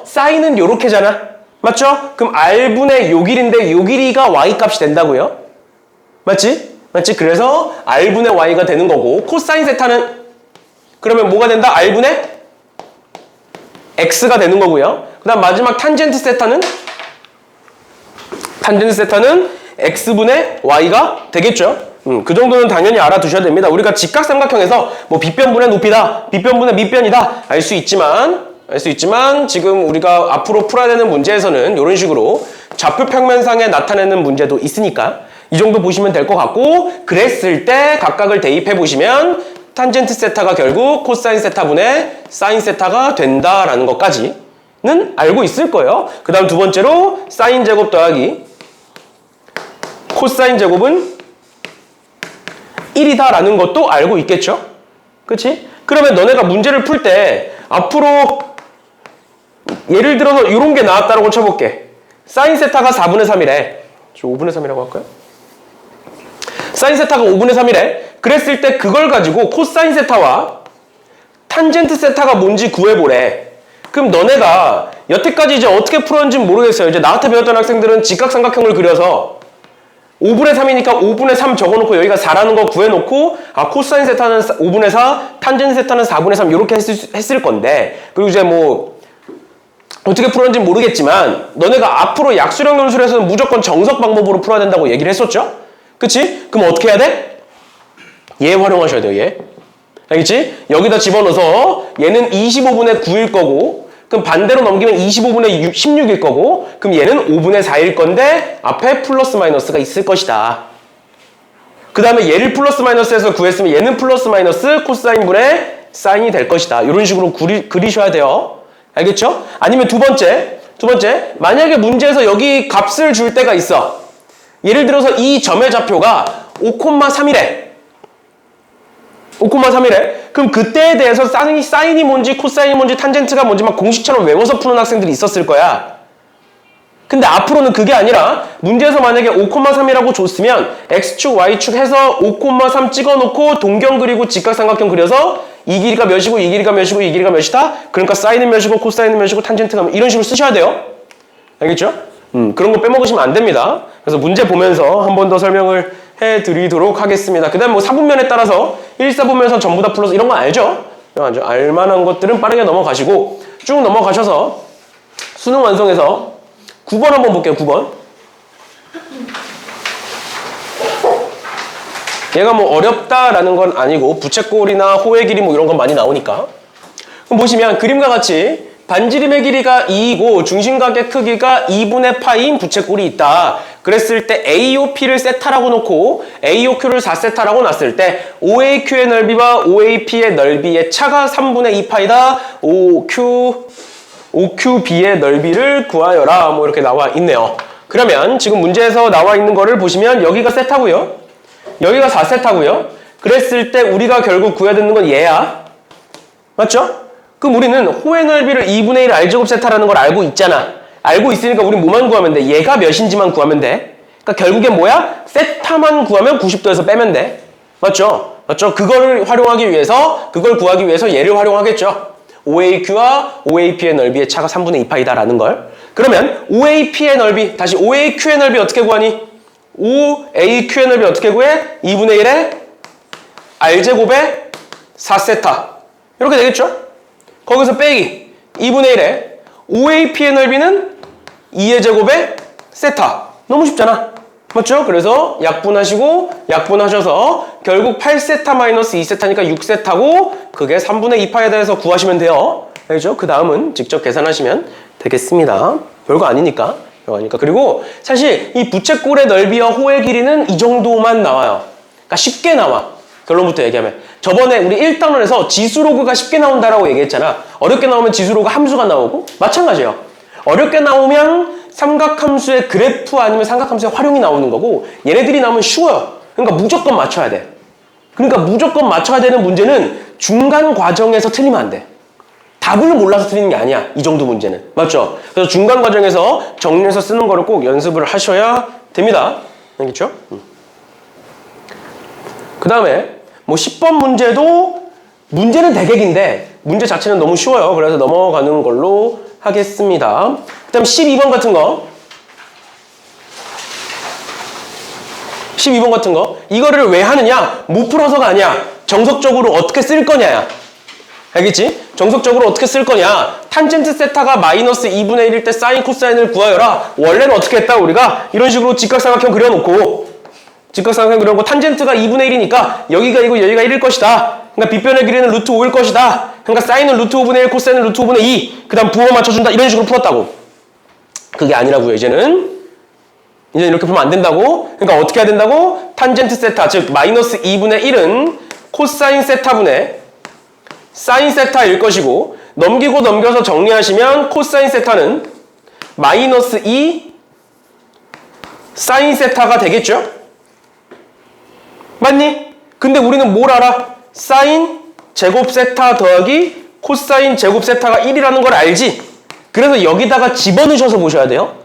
사인은 요렇게잖아, 맞죠? 그럼 R분의 요 길인데 요 길이가 Y 값이 된다고요? 맞지? 그래서 R분의 Y가 되는 거고, 코사인 세타는 그러면 뭐가 된다? R분의 X가 되는 거고요. 그 다음 마지막 탄젠트 세타는 X분의 Y가 되겠죠. 그 정도는 당연히 알아두셔야 됩니다. 우리가 직각삼각형에서 뭐 빗변분의 높이다, 빗변분의 밑변이다 알 수 있지만 지금 우리가 앞으로 풀어야 되는 문제에서는 이런 식으로 좌표 평면상에 나타내는 문제도 있으니까 이 정도 보시면 될 것 같고, 그랬을 때 각각을 대입해 보시면 탄젠트 세타가 결국 코사인 세타분의 사인 세타가 된다라는 것까지는 알고 있을 거예요. 그 다음 두 번째로 사인 제곱 더하기 코사인 제곱은 1이다라는 것도 알고 있겠죠? 그치? 그러면 너네가 문제를 풀 때 앞으로 예를 들어서 이런 게 나왔다라고 쳐볼게. 사인 세타가 4분의 3이래. 저 5분의 3이라고 할까요? 사인 세타가 5분의 3이래. 그랬을 때 그걸 가지고 코사인 세타와 탄젠트 세타가 뭔지 구해보래. 그럼 너네가 여태까지 이제 어떻게 풀었는지는 모르겠어요. 이제 나한테 배웠던 학생들은 직각삼각형을 그려서 5분의 3이니까 5분의 3 적어놓고 여기가 4라는 거 구해놓고, 코사인 세타는 5분의 4, 탄젠트 세타는 4분의 3 이렇게 했을 건데, 그리고 이제 뭐 어떻게 풀었는지 모르겠지만 너네가 앞으로 약수령 연술에서는 무조건 정석 방법으로 풀어야 된다고 얘기를 했었죠? 그치? 그럼 어떻게 해야 돼? 얘 활용하셔야 돼요, 얘. 알겠지? 여기다 집어넣어서 얘는 25분의 9일 거고, 그럼 반대로 넘기면 25분의 16일 거고, 그럼 얘는 5분의 4일 건데 앞에 플러스 마이너스가 있을 것이다. 그 다음에 얘를 플러스 마이너스에서 구했으면 얘는 플러스 마이너스 코사인분의 사인이 될 것이다. 이런 식으로 그리셔야 돼요. 알겠죠? 아니면 두 번째, 만약에 문제에서 여기 값을 줄 때가 있어. 예를 들어서 이 점의 좌표가 5,3이래. 그럼 그때에 대해서 사인이 뭔지 코사인이 뭔지 탄젠트가 뭔지 막 공식처럼 외워서 푸는 학생들이 있었을 거야. 근데 앞으로는 그게 아니라 문제에서 만약에 5,3이라고 줬으면 x축, y축 해서 5,3 찍어놓고 동경 그리고 직각삼각형 그려서 이 길이가 몇이고 이 길이가 몇이고 이 길이가 몇이다? 그러니까 사인은 몇이고 코사인은 몇이고 탄젠트가 몇, 이런 식으로 쓰셔야 돼요. 알겠죠? 그런 거 빼먹으시면 안 됩니다. 그래서 문제 보면서 한 번 더 설명을 해드리도록 하겠습니다. 그 다음 뭐 사분면에 따라서 1, 4분면에서 전부 다 플러스 이런 거 알죠? 알만한 것들은 빠르게 넘어가시고 쭉 넘어가셔서 수능 완성해서 9번 한번 볼게요. 9번. 얘가 뭐 어렵다라는 건 아니고 부채꼴이나 호의 길이 뭐 이런 건 많이 나오니까. 그럼 보시면 그림과 같이 반지름의 길이가 2이고 중심각의 크기가 2분의 파인 부채꼴이 있다. 그랬을 때 AOP를 세타라고 놓고 AOQ를 4세타라고 놨을 때 OAQ의 넓이와 OAP의 넓이의 차가 3분의 2파이다. OQB의 넓이를 구하여라. 뭐 이렇게 나와 있네요. 그러면 지금 문제에서 나와 있는 거를 보시면 여기가 세타고요. 여기가 4세타고요. 그랬을 때 우리가 결국 구해야 되는 건 얘야. 맞죠? 그럼 우리는 호의 넓이를 2분의 1 R제곱 세타라는 걸 알고 있잖아. 알고 있으니까 우리 뭐만 구하면 돼? 얘가 몇인지만 구하면 돼. 그러니까 결국엔 뭐야? 세타만 구하면 90도에서 빼면 돼. 맞죠? 맞죠? 그거를 활용하기 위해서, 그걸 구하기 위해서 얘를 활용하겠죠. OAQ와 OAP의 넓이의 차가 3분의 2파이다라는 걸. 그러면 OAP의 넓이, 다시 OAQ의 넓이 어떻게 구하니? OAQ의 넓이 어떻게 구해? 2분의 1에 R제곱에 4세타. 이렇게 되겠죠? 거기서 빼기 2분의 1에 OAP의 넓이는 2의 제곱에 세타. 너무 쉽잖아. 맞죠? 그래서 약분하시고 약분하셔서 결국 8세타 마이너스 2세타니까 6세타고 그게 3분의 2파에 대해서 구하시면 돼요. 알죠? 그 다음은 직접 계산하시면 되겠습니다. 별거 아니니까. 그리고 사실 이 부채꼴의 넓이와 호의 길이는 이 정도만 나와요. 그러니까 쉽게 나와. 결론부터 얘기하면. 저번에 우리 1단원에서 지수로그가 쉽게 나온다라고 얘기했잖아. 어렵게 나오면 지수로그 함수가 나오고 마찬가지예요. 어렵게 나오면 삼각함수의 그래프 아니면 삼각함수의 활용이 나오는 거고 얘네들이 나오면 쉬워요. 그러니까 무조건 맞춰야 돼. 그러니까 무조건 맞춰야 되는 문제는 중간 과정에서 틀리면 안 돼. 답을 몰라서 틀리는 게 아니야. 이 정도 문제는. 맞죠? 그래서 중간 과정에서 정리해서 쓰는 거를 꼭 연습을 하셔야 됩니다. 알겠죠? 그 다음에 뭐 10번 문제도 문제는 대객인데 문제 자체는 너무 쉬워요. 그래서 넘어가는 걸로 하겠습니다. 그 다음 12번 같은 거. 12번 같은 거. 이거를 왜 하느냐? 못 풀어서가 아니야. 정석적으로 어떻게 쓸 거냐야. 알겠지? 정석적으로 어떻게 쓸 거냐? 탄젠트 세타가 마이너스 2분의 1일 때 사인 코사인을 구하여라. 원래는 어떻게 했다? 우리가 이런 식으로 직각삼각형 그려놓고 직각삼각형 그려놓고 탄젠트가 2분의 1이니까 여기가 2고 여기가 1일 것이다. 그러니까 빗변의 길이는 루트 5일 것이다. 그러니까 사인은 루트 5분의 1, 코사인은 루트 5분의 2. 그 다음 부호 맞춰준다. 이런 식으로 풀었다고. 그게 아니라고요. 이제는 이렇게 풀면 안 된다고. 그러니까 어떻게 해야 된다고? 탄젠트 세타, 즉 마이너스 2분의 1은 코사인 세타분의 사인 세타일 것이고 넘기고 넘겨서 정리하시면 코사인 세타는 마이너스 2 사인 세타가 되겠죠? 맞니? 근데 우리는 뭘 알아? 사인 제곱 세타 더하기 코사인 제곱 세타가 1이라는 걸 알지? 그래서 여기다가 집어넣으셔서 보셔야 돼요.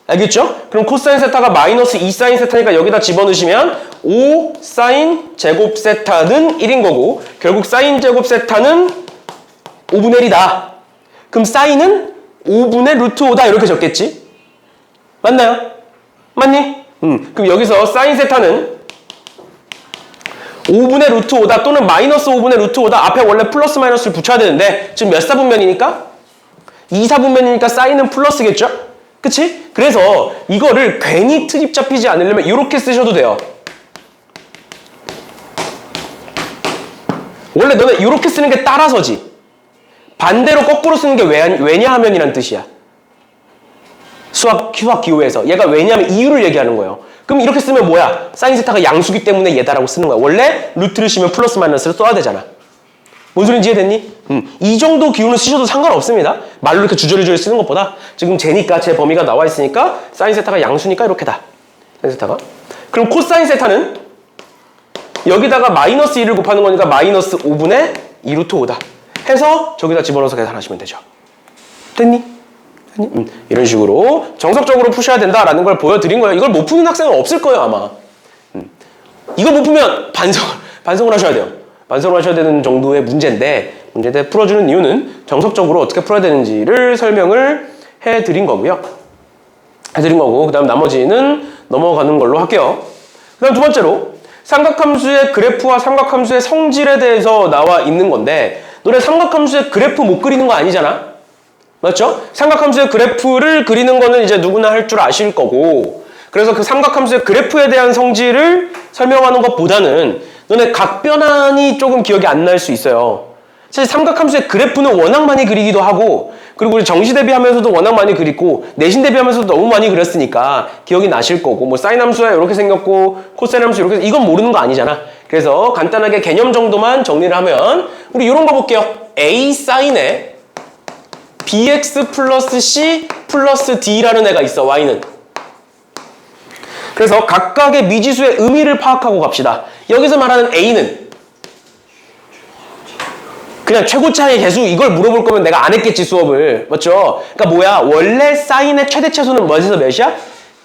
알겠죠? 그럼 코사인 세타가 마이너스 2 사인 세타니까 여기다 집어넣으시면 5 사인 제곱 세타는 1인 거고 결국 사인 제곱 세타는 5분의 1이다. 그럼 사인은 5분의 루트 5다 이렇게 적겠지? 맞나요? 맞니? 그럼 여기서 사인 세타는 5분의 루트 5다 또는 마이너스 5분의 루트 5다. 앞에 원래 플러스 마이너스를 붙여야 되는데 지금 몇 사분면이니까? 2사분면이니까 사인은 플러스겠죠? 그치? 그래서 이거를 괜히 트집 잡히지 않으려면 이렇게 쓰셔도 돼요. 원래 너네 이렇게 쓰는 게 따라서지. 반대로 거꾸로 쓰는 게 왜냐하면이란 뜻이야. 수학 기호에서. 얘가 왜냐하면 이유를 얘기하는 거예요. 그럼 이렇게 쓰면 뭐야? 사인 세타가 양수기 때문에 얘다라고 쓰는 거야. 원래 루트를 씌우면 플러스 마이너스를 써야 되잖아. 뭔 소리인지 이해됐니? 이 정도 기호는 쓰셔도 상관없습니다. 말로 이렇게 주저리주저리 쓰는 것보다 지금 쟤니까 제 범위가 나와 있으니까 사인 세타가 양수니까 이렇게다. 사인 세타가. 그럼 코사인 세타는 여기다가 마이너스 1을 곱하는 거니까 마이너스 5분의 2 루트 5다. 해서 저기다 집어넣어서 계산하시면 되죠. 됐니? 이런 식으로 정석적으로 푸셔야 된다라는 걸 보여드린 거예요. 이걸 못 푸는 학생은 없을 거예요, 아마. 이걸 못 푸면 반성을 하셔야 돼요. 반성을 하셔야 되는 정도의 문제인데 풀어주는 이유는 정석적으로 어떻게 풀어야 되는지를 설명을 해드린 거고요. 그 다음 나머지는 넘어가는 걸로 할게요. 그 다음 두 번째로 삼각함수의 그래프와 삼각함수의 성질에 대해서 나와 있는 건데 너네 삼각함수의 그래프 못 그리는 거 아니잖아? 맞죠? 삼각함수의 그래프를 그리는 거는 이제 누구나 할 줄 아실 거고 그래서 그 삼각함수의 그래프에 대한 성질을 설명하는 것보다는 너네 각변환이 조금 기억이 안 날 수 있어요. 사실 삼각함수의 그래프는 워낙 많이 그리기도 하고 그리고 우리 정시 대비하면서도 워낙 많이 그리고 내신 대비하면서도 너무 많이 그렸으니까 기억이 나실 거고 뭐 사인 함수가 이렇게 생겼고 코사인 함수 이렇게 이건 모르는 거 아니잖아. 그래서 간단하게 개념 정도만 정리를 하면 우리 이런 거 볼게요. A 사인에 bx 플러스 c 플러스 d라는 애가 있어. y는. 그래서 각각의 미지수의 의미를 파악하고 갑시다. 여기서 말하는 a는 그냥 최고차의 개수 이걸 물어볼 거면 내가 안 했겠지 수업을. 맞죠? 그러니까 뭐야? 원래 사인의 최대차수는 몇에서 몇이야?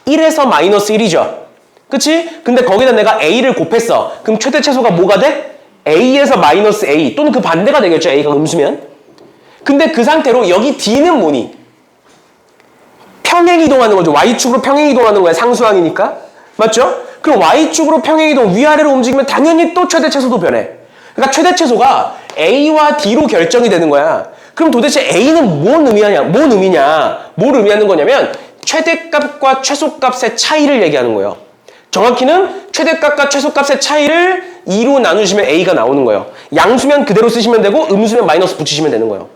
1에서 마이너스 1이죠. 그치? 근데 거기다 내가 a를 곱했어. 그럼 최대차수가 뭐가 돼? a에서 마이너스 a 또는 그 반대가 되겠죠. a가 음수면. 근데 그 상태로 여기 d는 뭐니? 평행이동하는 거죠. y축으로 평행이동하는 거야. 상수항이니까. 맞죠? 그럼 y축으로 평행이동 위아래로 움직이면 당연히 또 최대차수도 변해. 그러니까 최대최소가 A와 D로 결정이 되는 거야. 그럼 도대체 A는 뭔 의미하냐? 뭘 의미하는 거냐면 최대값과 최소값의 차이를 얘기하는 거예요. 정확히는 최대값과 최소값의 차이를 2로 나누시면 A가 나오는 거예요. 양수면 그대로 쓰시면 되고 음수면 마이너스 붙이시면 되는 거예요.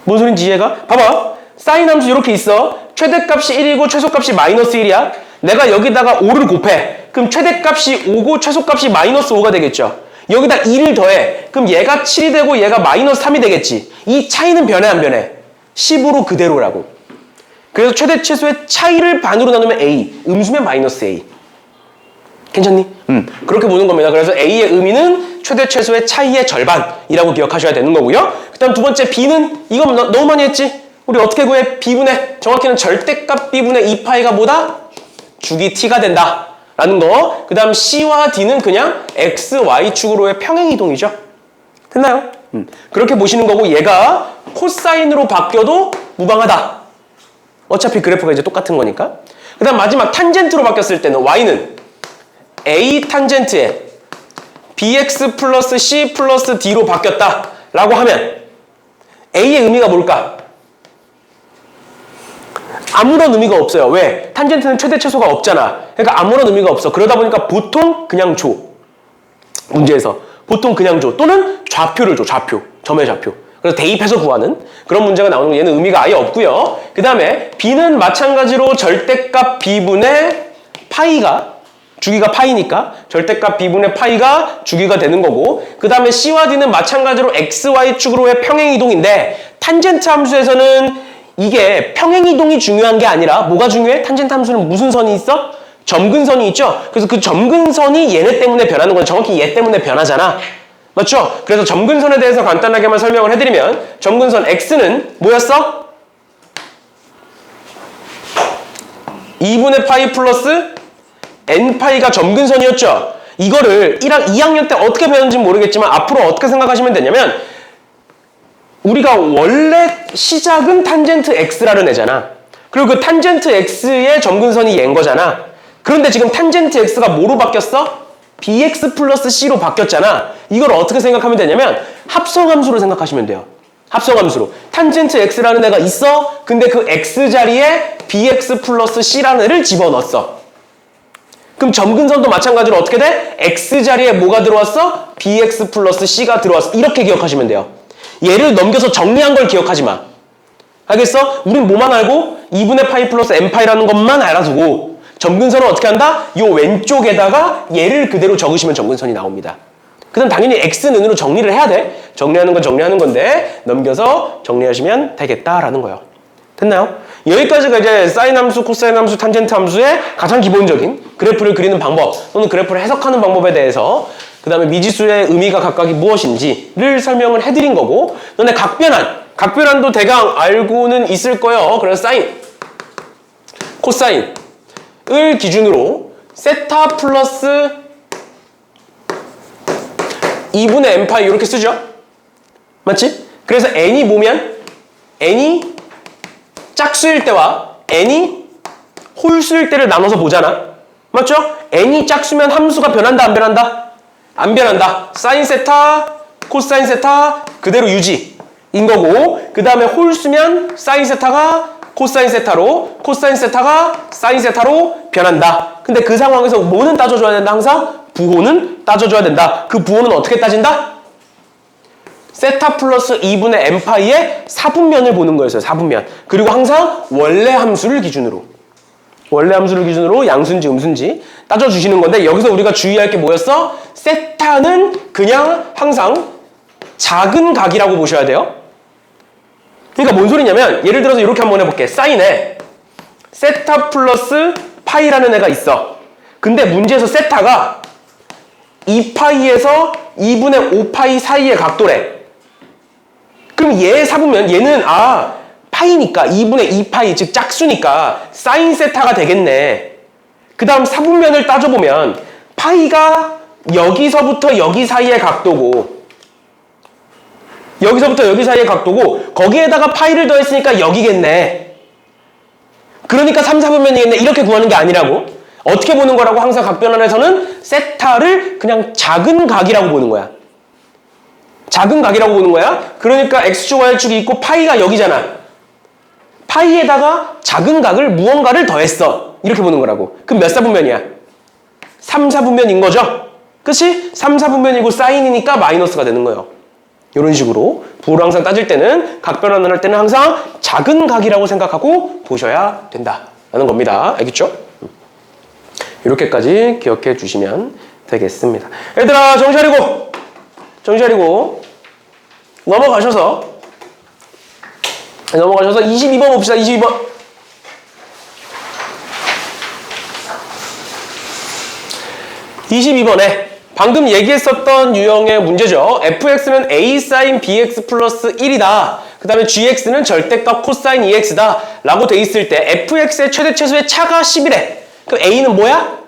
뭔 소린지 이해가? 봐봐. 사인 함수 이렇게 있어. 최대값이 1이고 최소값이 마이너스 1이야. 내가 여기다가 5를 곱해. 그럼 최대값이 5고 최소값이 마이너스 5가 되겠죠. 여기다 2를 더해. 그럼 얘가 7이 되고 얘가 마이너스 3이 되겠지. 이 차이는 변해 안 변해? 10으로 그대로라고. 그래서 최대 최소의 차이를 반으로 나누면 A, 음수면 마이너스 A. 괜찮니? 그렇게 보는 겁니다. 그래서 A의 의미는 최대 최소의 차이의 절반이라고 기억하셔야 되는 거고요. 그 다음 두 번째 B는 이거 너무 많이 했지? 우리 어떻게 구해? B분의 정확히는 절대값 B분의 2파이가 뭐다? 주기 T가 된다. 라는 거. 그 다음 C와 D는 그냥 X, Y축으로의 평행이동이죠. 됐나요? 그렇게 보시는 거고 얘가 코사인으로 바뀌어도 무방하다. 어차피 그래프가 이제 똑같은 거니까. 그 다음 마지막 탄젠트로 바뀌었을 때는 Y는 A 탄젠트에 BX 플러스 C 플러스 D로 바뀌었다. 라고 하면 A의 의미가 뭘까? 아무런 의미가 없어요. 왜? 탄젠트는 최대 최소가 없잖아. 그러니까 아무런 의미가 없어. 그러다 보니까 보통 그냥 줘. 문제에서. 보통 그냥 줘. 또는 좌표를 줘. 좌표. 점의 좌표. 그래서 대입해서 구하는 그런 문제가 나오는 거 얘는 의미가 아예 없고요. 그 다음에 B는 마찬가지로 절대값 B분의 파이가 주기가 파이니까 절대값 B분의 파이가 주기가 되는 거고 그 다음에 C와 D는 마찬가지로 XY축으로의 평행이동인데 탄젠트 함수에서는 이게 평행이동이 중요한 게 아니라 뭐가 중요해? 탄젠트 함수는 무슨 선이 있어? 점근선이 있죠? 그래서 그 점근선이 얘네 때문에 변하는 건 정확히 얘 때문에 변하잖아. 맞죠? 그래서 점근선에 대해서 간단하게만 설명을 해드리면 점근선 X는 뭐였어? 2분의 파이 플러스 N파이가 점근선이었죠? 이거를 2학년 때 어떻게 배웠는지 모르겠지만 앞으로 어떻게 생각하시면 되냐면 우리가 원래 시작은 탄젠트 X라는 애잖아. 그리고 그 탄젠트 X의 점근선이 얘인 거잖아. 그런데 지금 탄젠트 X가 뭐로 바뀌었어? BX 플러스 C로 바뀌었잖아. 이걸 어떻게 생각하면 되냐면 합성함수로 생각하시면 돼요. 합성함수로. 탄젠트 X라는 애가 있어. 근데 그 X 자리에 BX 플러스 C라는 애를 집어넣었어. 그럼 점근선도 마찬가지로 어떻게 돼? X 자리에 뭐가 들어왔어? BX 플러스 C가 들어왔어. 이렇게 기억하시면 돼요. 얘를 넘겨서 정리한 걸 기억하지 마. 알겠어? 우린 뭐만 알고? 2분의 파이 플러스 n파이라는 것만 알아두고 점근선은 어떻게 한다? 요 왼쪽에다가 얘를 그대로 적으시면 점근선이 나옵니다. 그 다음 당연히 x는으로 정리를 해야 돼. 정리하는 건 정리하는 건데 넘겨서 정리하시면 되겠다라는 거예요. 됐나요? 여기까지가 이제 사인 함수, 코사인 함수, 탄젠트 함수의 가장 기본적인 그래프를 그리는 방법 또는 그래프를 해석하는 방법에 대해서 그 다음에 미지수의 의미가 각각이 무엇인지를 설명을 해드린 거고 너네 각변환 각별한도 대강 알고는 있을 거예요. 그래서 사인, 코사인을 기준으로 세타 플러스 2분의 n파이 이렇게 쓰죠. 맞지? 그래서 n이 뭐면 n이 짝수일 때와 n이 홀수일 때를 나눠서 보잖아. 맞죠? n이 짝수면 함수가 변한다 안 변한다? 안 변한다. 사인 세타, 코사인 세타 그대로 유지인 거고, 그 다음에 홀수면 사인 세타가 코사인 세타로, 코사인 세타가 사인 세타로 변한다. 근데 그 상황에서 뭐는 따져줘야 된다? 항상 부호는 따져줘야 된다. 그 부호는 어떻게 따진다? 세타 플러스 2분의 n파이의 4분면을 보는 거였어요. 4분면. 그리고 항상 원래 함수를 기준으로 양수인지 음수인지 따져주시는 건데, 여기서 우리가 주의할 게 뭐였어? 세타는 그냥 항상 작은 각이라고 보셔야 돼요. 그러니까 뭔 소리냐면, 예를 들어서 이렇게 한번 해볼게. 사인에 세타 플러스 파이라는 애가 있어. 근데 문제에서 세타가 2파이에서 2분의 5파이 사이의 각도래. 그럼 얘 4분면 얘는 파이니까 2분의 2파이 즉 짝수니까 사인 세타가 되겠네. 그 다음 4분면을 따져보면 파이가 여기서부터 여기 사이의 각도고, 여기서부터 여기 사이의 각도고, 거기에다가 파이를 더했으니까 여기겠네. 그러니까 3, 4분면이겠네. 이렇게 구하는 게 아니라고. 어떻게 보는 거라고? 항상 각변환에서는 세타를 그냥 작은 각이라고 보는 거야. 작은 각이라고 보는 거야. 그러니까 x축, y축이 있고 파이가 여기잖아. 파이에다가 작은 각을 무언가를 더했어. 이렇게 보는 거라고. 그럼 몇 사분면이야? 3, 4분면인 거죠? 그치? 3, 4분면이고 사인이니까 마이너스가 되는 거예요. 이런 식으로 부호를 항상 따질 때는, 각변환을 할 때는 항상 작은 각이라고 생각하고 보셔야 된다라는 겁니다. 알겠죠? 이렇게까지 기억해 주시면 되겠습니다. 얘들아 정신 차리고 넘어가셔서 22번 봅시다. 22번. 방금 얘기했었던 유형의 문제죠. fx는 a sin bx 플러스 1이다. 그 다음에 gx는 절대값 코사인 2x다 라고 돼 있을 때 fx의 최대 최소의 차가 10이래. 그럼 a는 뭐야?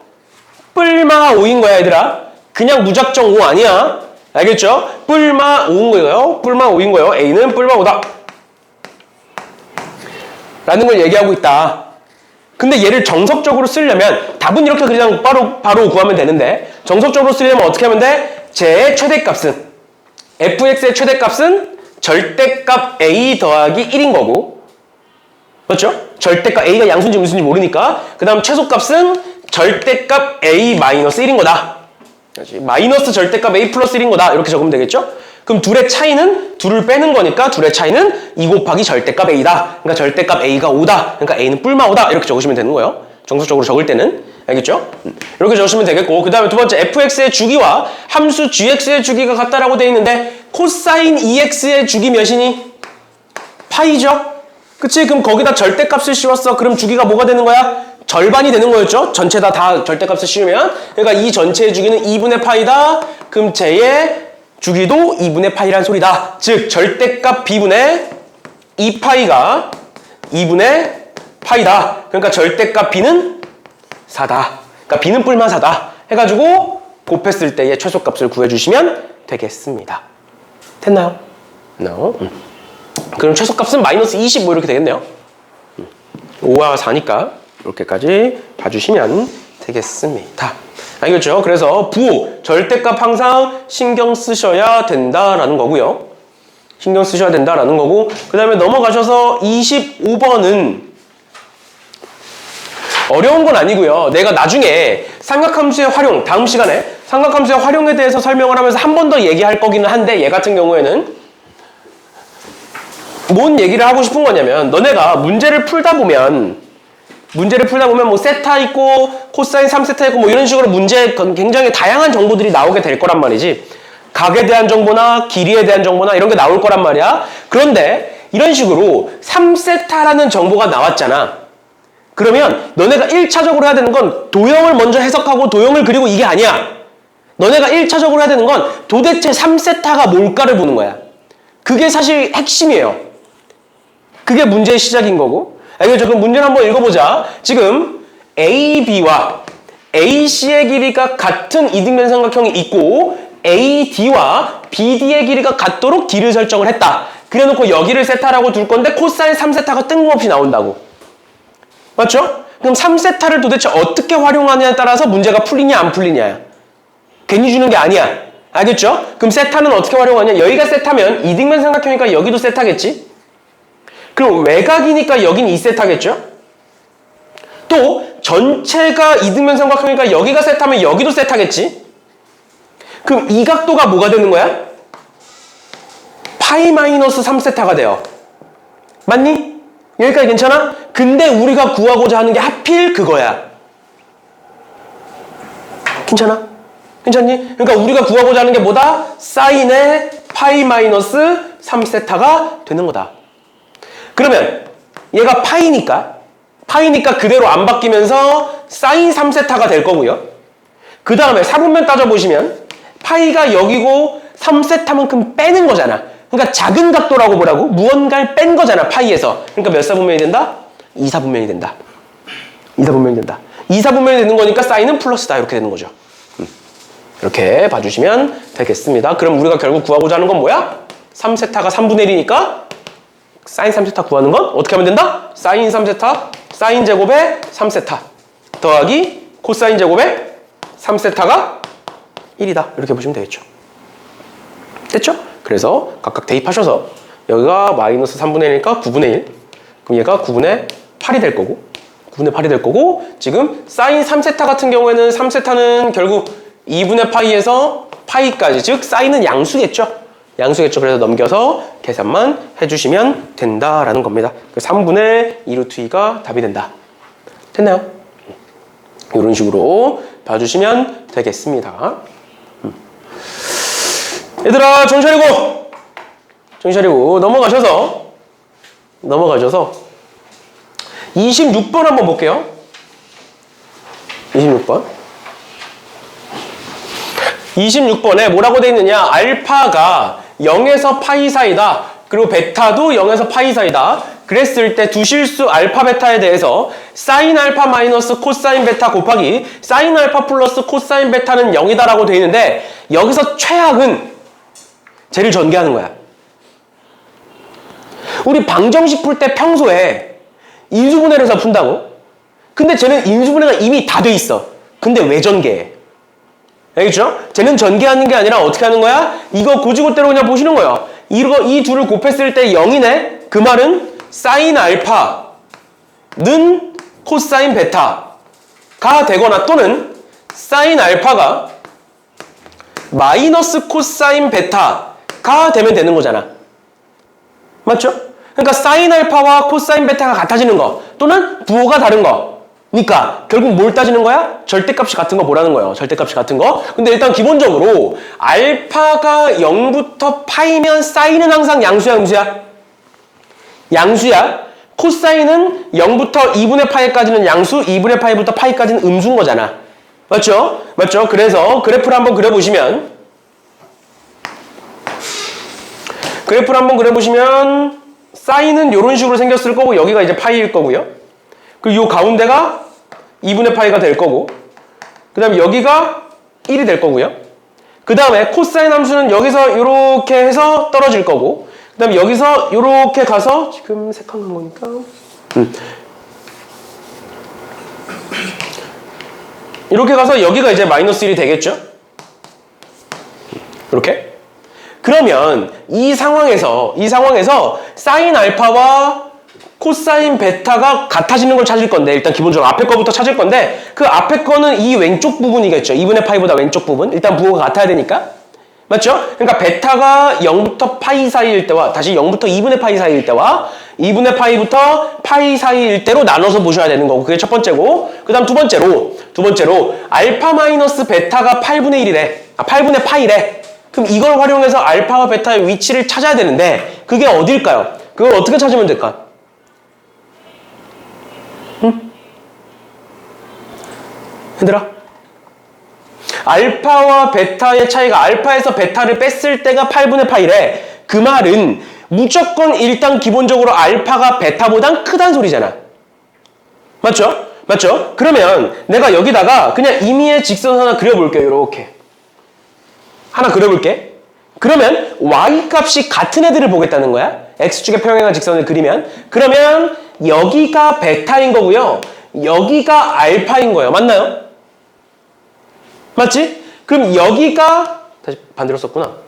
뿔마 5인 거야 얘들아. 그냥 무작정 5 아니야. 알겠죠? 뿔마 5인 거예요. 뿔마 5인 거예요. a는 뿔마 5다 라는 걸 얘기하고 있다. 근데 얘를 정석적으로 쓰려면 답은 이렇게 그냥 바로 구하면 되는데, 정석적으로 쓰려면 어떻게 하면 돼? 제 최대값은, fx의 최대값은 절대값 a 더하기 1인 거고, 맞죠? 절대값 a가 양수인지 음수인지 모르니까. 그 다음 최소값은 절대값 a 마이너스 1인 거다. 마이너스 절대값 a 플러스 1인 거다. 이렇게 적으면 되겠죠? 그럼 둘의 차이는, 둘을 빼는 거니까 둘의 차이는 2 곱하기 절대값 a다. 그러니까 절대값 a가 5다. 그러니까 a는 뿔마 5다. 이렇게 적으시면 되는 거예요. 정석적으로 적을 때는. 알겠죠? 이렇게 적으시면 되겠고, 그 다음에 두 번째, fx의 주기와 함수 gx의 주기가 같다라고 돼 있는데, 코사인 2x의 주기 몇이니? 파이죠? 그치? 그럼 거기다 절대값을 씌웠어. 그럼 주기가 뭐가 되는 거야? 절반이 되는 거였죠? 전체 다 절대값을 씌우면. 그러니까 이 전체의 주기는 2분의 파이다. 그럼 쟤의 주기도 2분의 파이란 소리다. 즉 절대값 b분의 2파이가 2분의 파이다. 그러니까 절대값 b는 4다. 그러니까 b는 뿔마 4다 해가지고 곱했을 때의 최소값을 구해주시면 되겠습니다. 됐나요? No. 그럼 최소값은 마이너스 20 뭐 이렇게 되겠네요. 5와 4니까 이렇게까지 봐주시면 되겠습니다. 알겠죠? 그래서 부호, 절대값 항상 신경 쓰셔야 된다라는 거고요. 신경 쓰셔야 된다라는 거고, 그 다음에 넘어가셔서 25번은 어려운 건 아니고요. 내가 나중에 삼각함수의 활용, 다음 시간에 삼각함수의 활용에 대해서 설명을 하면서 한 번 더 얘기할 거기는 한데, 얘 같은 경우에는 뭔 얘기를 하고 싶은 거냐면, 너네가 문제를 풀다 보면 뭐 세타 있고 코사인 3세타 있고 뭐 이런 식으로 문제에 굉장히 다양한 정보들이 나오게 될 거란 말이지. 각에 대한 정보나 길이에 대한 정보나 이런 게 나올 거란 말이야. 그런데 이런 식으로 3세타라는 정보가 나왔잖아. 그러면 너네가 1차적으로 해야 되는 건 도형을 먼저 해석하고 도형을 그리고 이게 아니야. 너네가 1차적으로 해야 되는 건 도대체 3세타가 뭘까를 보는 거야. 그게 사실 핵심이에요. 그게 문제의 시작인 거고. 알겠죠? 그럼 문제를 한번 읽어보자. 지금 AB와 AC의 길이가 같은 이등변 삼각형이 있고 AD와 BD의 길이가 같도록 D를 설정을 했다. 그래놓고 여기를 세타라고 둘 건데 코사인 3세타가 뜬금없이 나온다고. 맞죠? 그럼 3세타를 도대체 어떻게 활용하느냐에 따라서 문제가 풀리냐 안 풀리냐야. 괜히 주는 게 아니야. 알겠죠? 그럼 세타는 어떻게 활용하냐? 여기가 세타면 이등변 삼각형이니까 여기도 세타겠지? 그럼 외곽이니까 여긴 2세타겠죠? 또 전체가 이등변 삼각형이니까 여기가 세타면 여기도 세타겠지? 그럼 이 각도가 뭐가 되는 거야? 파이 마이너스 3세타가 돼요. 맞니? 여기까지 괜찮아? 근데 우리가 구하고자 하는 게 하필 그거야. 괜찮아? 괜찮니? 그러니까 우리가 구하고자 하는 게 뭐다? 사인의 파이 마이너스 3세타가 되는 거다. 그러면 얘가 파이니까 그대로 안 바뀌면서 사인 3세타가 될 거고요. 그 다음에 사분면 따져보시면 파이가 여기고 3세타만큼 빼는 거잖아. 그러니까 작은 각도라고 뭐라고? 무언가를 뺀 거잖아, 파이에서. 그러니까 몇 사분면이 된다? 2사분면이 된다. 2사분면이 된다. 2사분면이 되는 거니까 사인은 플러스다. 이렇게 되는 거죠. 이렇게 봐주시면 되겠습니다. 그럼 우리가 결국 구하고자 하는 건 뭐야? 3세타가 3분의 1이니까 사인 3세타 구하는 건 어떻게 하면 된다? 사인 3세타, 사인 제곱에 3세타 더하기 코사인 제곱에 3세타가 1이다. 이렇게 보시면 되겠죠. 됐죠? 그래서 각각 대입하셔서 여기가 마이너스 3분의 1이니까 9분의 1. 그럼 얘가 9분의 8이 될 거고 9분의 8이 될 거고 지금 사인 3세타 같은 경우에는 3세타는 결국 2분의 파이에서 파이까지 즉 사인은 양수겠죠. 양수겠죠. 그래서 넘겨서 계산만 해주시면 된다라는 겁니다. 3분의 2루트 2가 답이 된다. 됐나요? 이런 식으로 봐주시면 되겠습니다. 얘들아 정신 차리고 넘어가셔서 26번 한번 볼게요. 26번에 뭐라고 돼 있느냐? 알파가 0에서 파이 사이다. 그리고 베타도 0에서 파이 사이다. 그랬을 때 두 실수 알파 베타에 대해서 사인 알파 마이너스 코사인 베타 곱하기 사인 알파 플러스 코사인 베타는 0이다라고 돼 있는데 여기서 최악은 쟤를 전개하는 거야. 우리 방정식 풀 때 평소에 인수분해를 해서 푼다고? 근데 쟤는 인수분해가 이미 다 돼 있어. 근데 왜 전개해? 알겠죠? 쟤는 전개하는 게 아니라 어떻게 하는 거야? 이거 고지고대로 그냥 보시는 거예요. 이 둘을 곱했을 때 0이네? 그 말은 사인 알파는 코사인 베타가 되거나 또는 사인 알파가 마이너스 코사인 베타가 되면 되는 거잖아. 맞죠? 그러니까 사인 알파와 코사인 베타가 같아지는 거 또는 부호가 다른 거 그러니까 결국 뭘 따지는 거야? 절대값이 같은 거 뭐라는 거예요? 절대값이 같은 거. 근데 일단 기본적으로 알파가 0부터 파이면 사인은 항상 양수야 음수야? 양수야. 코사인은 0부터 2분의 파이까지는 양수, 2분의 파이부터 파이까지는 음수인 거잖아. 맞죠? 맞죠? 그래서 그래프를 한번 그려보시면 사인은 이런 식으로 생겼을 거고 여기가 이제 파이일 거고요. 그리고 이 가운데가 2분의 파이가 될 거고 그 다음에 여기가 1이 될 거고요. 그 다음에 코사인 함수는 여기서 이렇게 해서 떨어질 거고 그 다음에 여기서 이렇게 가서 지금 색깔난 거니까 이렇게 가서 여기가 이제 마이너스 1이 되겠죠? 이렇게? 그러면 이 상황에서 사인 알파와 코사인 베타가 같아지는 걸 찾을 건데 일단 기본적으로 앞에 거부터 찾을 건데 그 앞에 거는 이 왼쪽 부분이겠죠. 2분의 파이보다 왼쪽 부분. 일단 부호가 같아야 되니까. 맞죠? 그러니까 베타가 0부터 파이 사이일 때와 다시 0부터 2분의 파이 사이일 때와 2분의 파이부터 파이 사이일 때로 나눠서 보셔야 되는 거고 그게 첫 번째고 그 다음 두 번째로 알파 마이너스 베타가 8분의 1이래. 8분의 파이래. 그럼 이걸 활용해서 알파와 베타의 위치를 찾아야 되는데 그게 어딜까요? 그걸 어떻게 찾으면 될까? 얘들아 알파와 베타의 차이가 알파에서 베타를 뺐을 때가 8분의 파이래. 그 말은 무조건 일단 기본적으로 알파가 베타보단 크다는 소리잖아. 맞죠? 맞죠? 그러면 내가 여기다가 그냥 임의의 직선 하나 그려볼게요. 이렇게. 하나 그려볼게. 그러면 y 값이 같은 애들을 보겠다는 거야. x축의 평행한 직선을 그리면. 그러면 여기가 베타인 거고요. 여기가 알파인 거예요. 맞나요? 맞지? 그럼 여기가 다시 반대로 썼구나.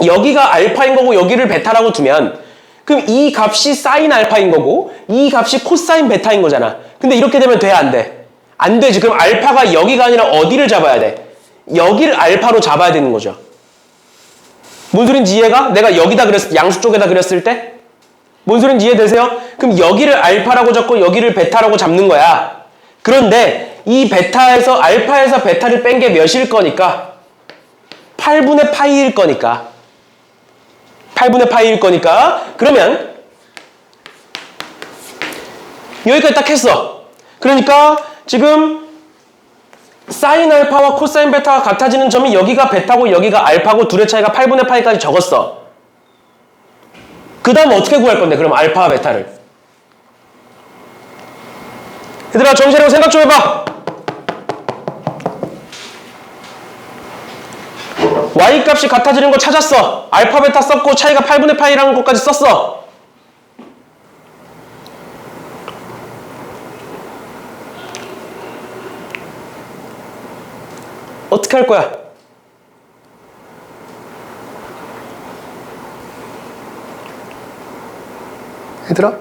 여기가 알파인 거고 여기를 베타라고 두면 그럼 이 값이 사인 알파인 거고 이 값이 코사인 베타인 거잖아. 근데 이렇게 되면 돼? 안 돼? 안 되지. 그럼 알파가 여기가 아니라 어디를 잡아야 돼? 여기를 알파로 잡아야 되는 거죠. 뭔 소린지 이해가? 내가 여기다 그렸을 때, 양수 쪽에다 그렸을 때? 뭔 소린지 이해되세요? 그럼 여기를 알파라고 잡고 여기를 베타라고 잡는 거야. 그런데 이 베타에서 알파에서 베타를 뺀 게 몇일 거니까? 8분의 파이일 거니까. 8분의 파이일 거니까. 그러면 여기까지 딱 했어. 그러니까 지금 사인 알파와 코사인 베타가 같아지는 점이 여기가 베타고 여기가 알파고 둘의 차이가 8분의 파이까지 적었어. 그 다음 어떻게 구할 건데 그럼 알파와 베타를? 얘들아 정신 차리고 생각 좀 해봐. y 값이 같아지는 거 찾았어. 알파 베타 썼고 차이가 8분의 파이라는 것까지 썼어. 어떻게 할 거야? 얘들아?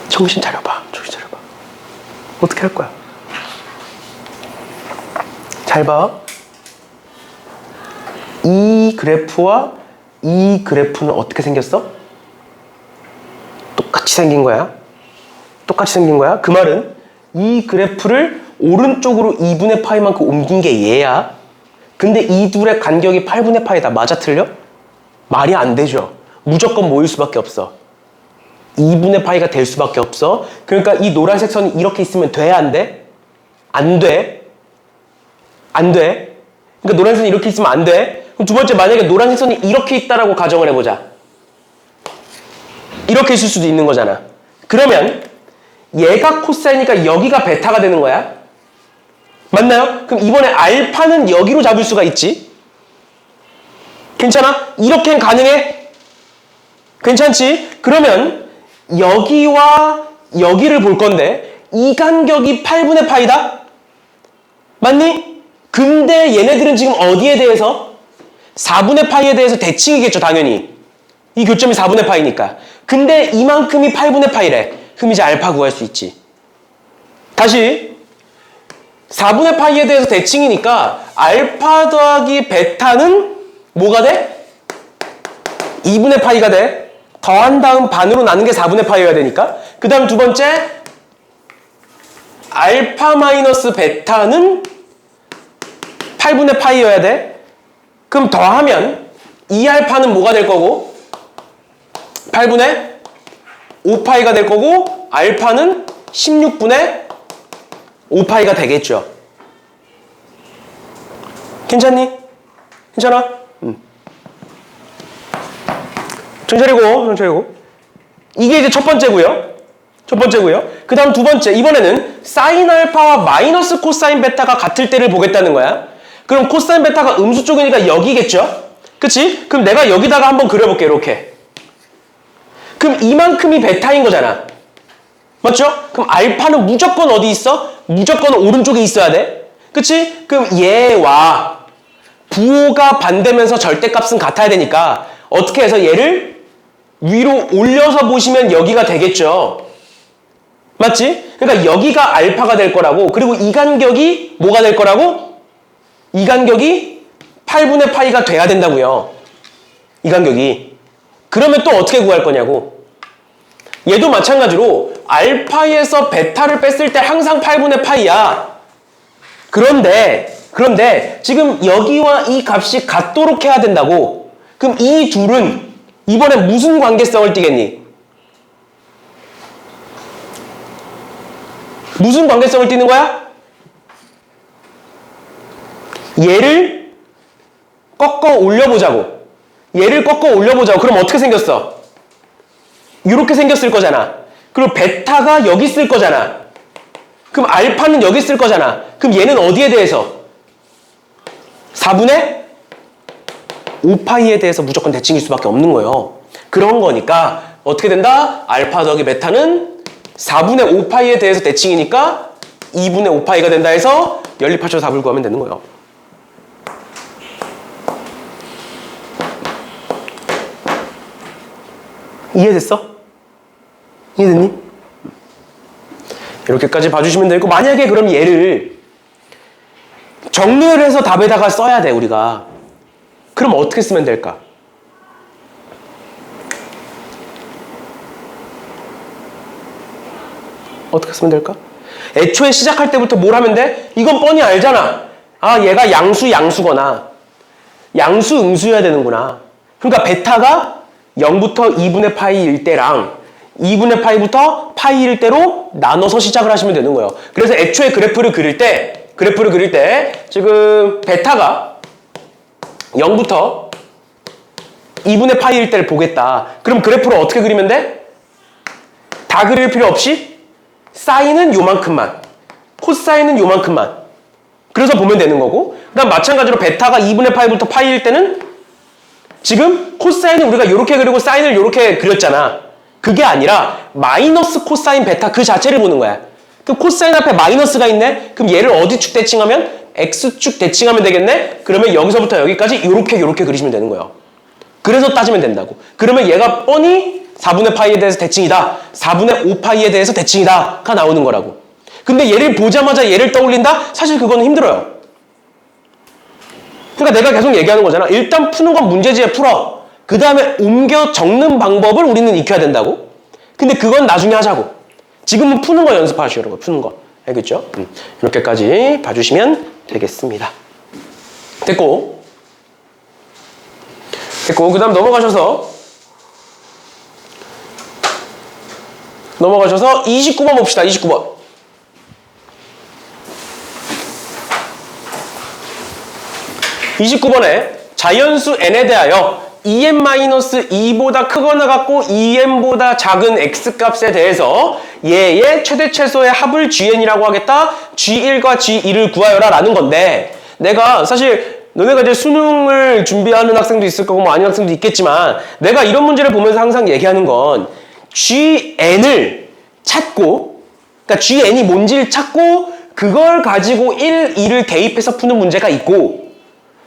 정신 차려봐. 정신 차려봐. 어떻게 할 거야? 잘 봐. 이 그래프와 이 그래프는 어떻게 생겼어? 똑같이 생긴 거야. 똑같이 생긴 거야. 그 말은 이 그래프를 오른쪽으로 2분의 파이만큼 옮긴 게 얘야. 근데 이 둘의 간격이 8분의 파이다. 맞아 틀려? 말이 안 되죠. 무조건 모일 수밖에 없어. 2분의 파이가 될 수밖에 없어. 그러니까 이 노란색 선이 이렇게 있으면 돼? 안 돼? 안 돼. 안 돼. 그러니까 노란색 선이 이렇게 있으면 안 돼. 그럼 두 번째 만약에 노란색 선이 이렇게 있다라고 가정을 해보자. 이렇게 있을 수도 있는 거잖아. 그러면 얘가 코사이니까 여기가 베타가 되는 거야. 맞나요? 그럼 이번에 알파는 여기로 잡을 수가 있지. 괜찮아? 이렇게는 가능해? 괜찮지? 그러면 여기와 여기를 볼 건데 이 간격이 8분의 파이다? 맞니? 근데 얘네들은 지금 어디에 대해서? 4분의 파이에 대해서 대칭이겠죠, 당연히. 이 교점이 4분의 파이니까. 근데 이만큼이 8분의 파이래. 그럼 이제 알파 구할 수 있지. 다시 4분의 파이에 대해서 대칭이니까 알파 더하기 베타는 뭐가 돼? 2분의 파이가 돼. 더한 다음 반으로 나눈 게 4분의 파이여야 되니까. 그 다음 두 번째 알파 마이너스 베타는 8분의 파이여야 돼. 그럼 더하면 2알파는 뭐가 될 거고 8분의 5파이가 될 거고 알파는 16분의 5파이가 되겠죠. 괜찮니? 괜찮아? 정차리고. 이게 이제 첫 번째고요. 그 다음 두 번째. 이번에는 사인 알파와 마이너스 코사인 베타가 같을 때를 보겠다는 거야. 그럼 코사인 베타가 음수 쪽이니까 여기겠죠? 그치? 그럼 내가 여기다가 한번 그려볼게. 이렇게. 그럼 이만큼이 베타인 거잖아. 맞죠? 그럼 알파는 무조건 어디 있어? 무조건 오른쪽에 있어야 돼. 그치? 그럼 얘와 부호가 반대면서 절대값은 같아야 되니까 어떻게 해서 얘를 위로 올려서 보시면 여기가 되겠죠. 맞지? 그러니까 여기가 알파가 될 거라고. 그리고 이 간격이 뭐가 될 거라고? 이 간격이 8분의 파이가 돼야 된다고요. 이 간격이. 그러면 또 어떻게 구할 거냐고. 얘도 마찬가지로 알파에서 베타를 뺐을 때 항상 8분의 파이야. 그런데 지금 여기와 이 값이 같도록 해야 된다고. 그럼 이 둘은 이번에 무슨 관계성을 띠겠니? 무슨 관계성을 띠는 거야? 얘를 꺾어 올려보자고. 얘를 꺾어 올려보자. 그럼 어떻게 생겼어? 이렇게 생겼을 거잖아. 그리고 베타가 여기 있을 거잖아. 그럼 알파는 여기 있을 거잖아. 그럼 얘는 어디에 대해서? 4분의 5파이에 대해서 무조건 대칭일 수밖에 없는 거예요. 그런 거니까 어떻게 된다? 알파 더하기 베타는 4분의 5파이에 대해서 대칭이니까 2분의 5파이가 된다 해서 연립합쳐서 답을 구하면 되는 거예요. 이해됐어? 이해됐니? 이렇게까지 봐주시면 되고, 만약에 그럼 얘를 정리를 해서 답에다가 써야 돼, 우리가. 그럼 어떻게 쓰면 될까? 어떻게 쓰면 될까? 애초에 시작할 때부터 뭘 하면 돼? 이건 뻔히 알잖아. 아, 얘가 양수거나 양수, 음수여야 되는구나. 그러니까 베타가 0부터 2분의 파이일 때랑 2분의 파이부터 파이일 때로 나눠서 시작을 하시면 되는 거예요. 그래서 애초에 그래프를 그릴 때 지금 베타가 0부터 2분의 파이일 때를 보겠다. 그럼 그래프를 어떻게 그리면 돼? 다 그릴 필요 없이 사인은 요만큼만, 코사인은 요만큼만. 그래서 보면 되는 거고, 그 다음 마찬가지로 베타가 2분의 파이부터 파이일 때는 지금 코사인은 우리가 이렇게 그리고 사인을 이렇게 그렸잖아. 그게 아니라 마이너스 코사인 베타 그 자체를 보는 거야. 그럼 코사인 앞에 마이너스가 있네? 그럼 얘를 어디 축 대칭하면? X축 대칭하면 되겠네? 그러면 여기서부터 여기까지 이렇게 그리시면 되는 거예요. 그래서 따지면 된다고. 그러면 얘가 뻔히 4분의 파이에 대해서 대칭이다. 4분의 5파이에 대해서 대칭이다가 나오는 거라고. 근데 얘를 보자마자 얘를 떠올린다? 사실 그거는 힘들어요. 그러니까 내가 계속 얘기하는 거잖아. 일단 푸는 건 문제지에 풀어. 그 다음에 옮겨 적는 방법을 우리는 익혀야 된다고. 근데 그건 나중에 하자고. 지금은 푸는 거 연습하시라고. 푸는 거. 알겠죠? 이렇게까지 봐주시면 되겠습니다. 됐고 그 다음 넘어가셔서 29번 봅시다. 29번. 자연수 n에 대하여 2n-2보다 크거나 같고 2n보다 작은 x값에 대해서 얘의 최대 최소의 합을 gn이라고 하겠다. g1과 g2를 구하여라 라는 건데, 내가 사실 너네가 이제 수능을 준비하는 학생도 있을 거고 뭐 아닌 학생도 있겠지만, 내가 이런 문제를 보면서 항상 얘기하는 건 gn을 찾고, 그러니까 gn이 뭔지를 찾고 그걸 가지고 1, 2를 대입해서 푸는 문제가 있고,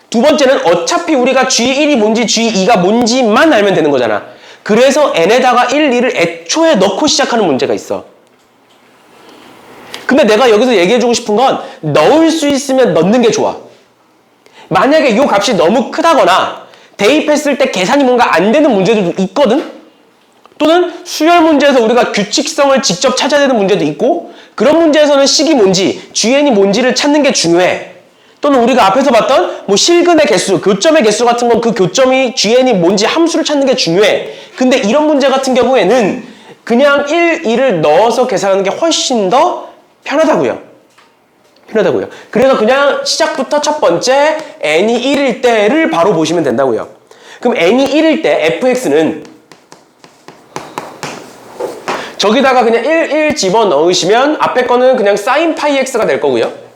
두 번째는 어차피 우리가 G1이 뭔지 G2가 뭔지만 알면 되는 거잖아. 그래서 n에다가 1, 2를 애초에 넣고 시작하는 문제가 있어. 근데 내가 여기서 얘기해주고 싶은 건 넣을 수 있으면 넣는 게 좋아. 만약에 이 값이 너무 크다거나 대입했을 때 계산이 뭔가 안 되는 문제들도 있거든? 또는 수열 문제에서 우리가 규칙성을 직접 찾아야 되는 문제도 있고, 그런 문제에서는 식이 뭔지, GN이 뭔지를 찾는 게 중요해. 또는 우리가 앞에서 봤던 뭐 실근의 개수, 교점의 개수 같은 건 그 교점이 GN이 뭔지 함수를 찾는 게 중요해. 근데 이런 문제 같은 경우에는 그냥 1, 2를 넣어서 계산하는 게 훨씬 더 편하다고요. 그래서 그냥 시작부터 첫 번째 n이 1일 때를 바로 보시면 된다고요. 그럼 n이 1일 때 fx는 저기다가 그냥 1 집어넣으시면 앞에 거는 그냥 sin 파이 x가 될 거고요.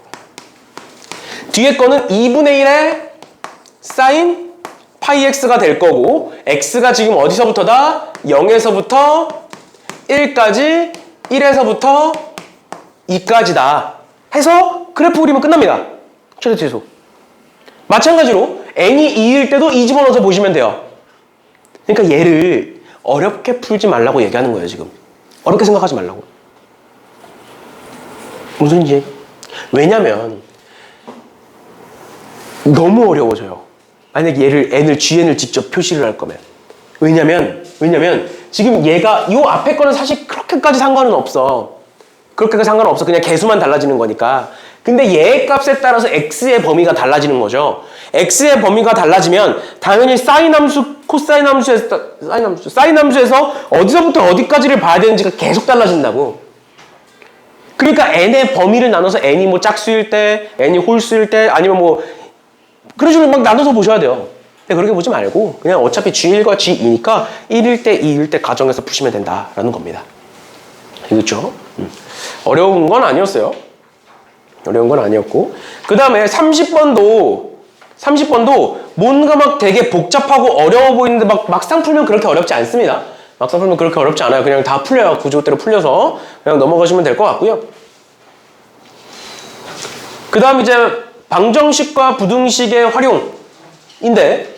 뒤에 거는 2분의 1의 sin 파이 x가 될 거고, x가 지금 어디서부터다? 0에서부터 1까지, 1에서부터 2까지다 해서 그래프 그리면 끝납니다. 최대 최소. 마찬가지로 n이 2일 때도 2 집어넣어서 보시면 돼요. 그러니까 얘를 어렵게 풀지 말라고 얘기하는 거예요, 지금. 어렵게 생각하지 말라고. 무슨 소리인지? 왜냐면 너무 어려워져요. 만약에 얘를 gn을 직접 표시를 할 거면. 왜냐면 지금 얘가 이 앞에 거는 사실 그렇게까지 상관은 없어. 그냥 개수만 달라지는 거니까. 근데 얘의 값에 따라서 x의 범위가 달라지는 거죠. x의 범위가 달라지면 당연히 사인 함수, 코사인 함수에서 사인 함수에서 어디서부터 어디까지를 봐야 되는지가 계속 달라진다고. 그러니까 n의 범위를 나눠서 n이 뭐 짝수일 때, n이 홀수일 때, 아니면 뭐 그런 식으로 막 나눠서 보셔야 돼요. 근데 그렇게 보지 말고 그냥 어차피 G1과 G2니까 1일 때, 2일 때 가정해서 푸시면 된다라는 겁니다. 그렇죠? 어려운 건 아니었어요. 어려운 건 아니었고 그 다음에 30번도 뭔가 막 되게 복잡하고 어려워 보이는데 막상 풀면 그렇게 어렵지 않습니다. 막상 풀면 그렇게 어렵지 않아요. 그냥 다 풀려요. 구조대로 풀려서 그냥 넘어가시면 될 것 같고요. 그 다음 이제 방정식과 부등식의 활용인데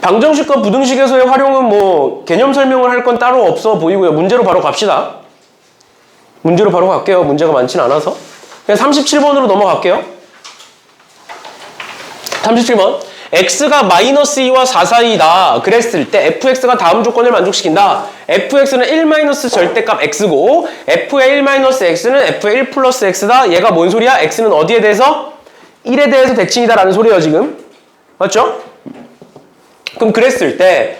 방정식과 부등식에서의 활용은 뭐 개념 설명을 할 건 따로 없어 보이고요. 문제로 바로 갑시다. 문제로 바로 갈게요. 문제가 많진 않아서. 그냥 37번으로 넘어갈게요. 37번. x가 마이너스 2와 4 사이다. 그랬을 때 fx가 다음 조건을 만족시킨다. fx는 1 절대값 x고 f의 1 x는 f의 1 플러스 x다. 얘가 뭔 소리야? x는 어디에 대해서? 1에 대해서 대칭이다 라는 소리예요 지금. 맞죠? 그럼 그랬을 때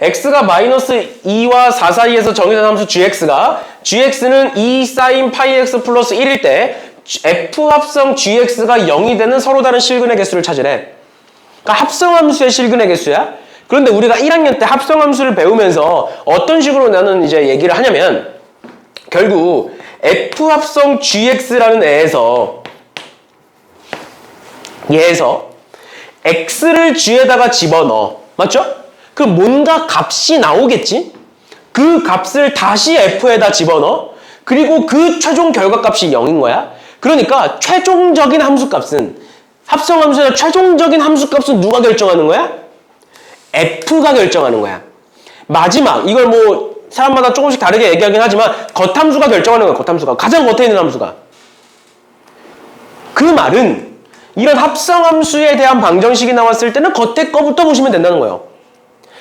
x가 마이너스 2와 4 사이에서 정의된 함수 gx는 2 sin 파이 x 플러스 1일 때 f 합성 gx가 0이 되는 서로 다른 실근의 개수를 찾으래. 그러니까 합성함수의 실근의 개수야. 그런데 우리가 1학년 때 합성함수를 배우면서 어떤 식으로 나는 이제 얘기를 하냐면 결국 f 합성 gx라는 얘에서 x를 g에다가 집어넣어. 맞죠? 그럼 뭔가 값이 나오겠지? 그 값을 다시 f에다 집어넣어. 그리고 그 최종 결과값이 0인 거야. 그러니까 최종적인 함수값은 합성함수의 최종적인 함수값은 누가 결정하는 거야? f가 결정하는 거야. 마지막 이걸 뭐 사람마다 조금씩 다르게 얘기하긴 하지만 겉함수가 결정하는 거야. 겉함수가 가장 겉에 있는 함수가. 그 말은 이런 합성함수에 대한 방정식이 나왔을 때는 겉에 거부터 보시면 된다는 거예요.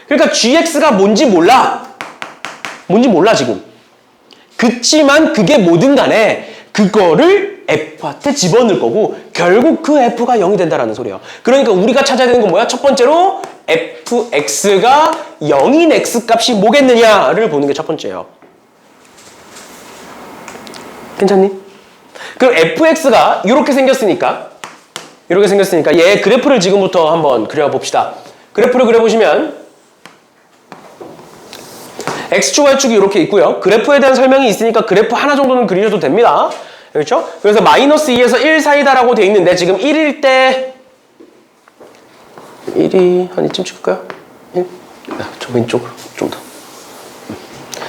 그러니까 gx가 뭔지 몰라 지금. 그치만 그게 뭐든 간에 그거를 f한테 집어넣을 거고 결국 그 f가 0이 된다라는 소리예요. 그러니까 우리가 찾아야 되는 건 뭐야? 첫 번째로 fx가 0인 x값이 뭐겠느냐를 보는 게 첫 번째예요. 괜찮니? 그럼 fx가 이렇게 생겼으니까 얘 그래프를 지금부터 한번 그려봅시다. 그래프를 그려보시면 x축, y축이 이렇게 있고요. 그래프에 대한 설명이 있으니까 그래프 하나 정도는 그리셔도 됩니다. 그렇죠? 그래서 마이너스 2에서 1 사이다라고 돼 있는데 지금 1일 때 1이 한 이쯤 찍을까요? 1? 저 왼쪽으로 좀 더.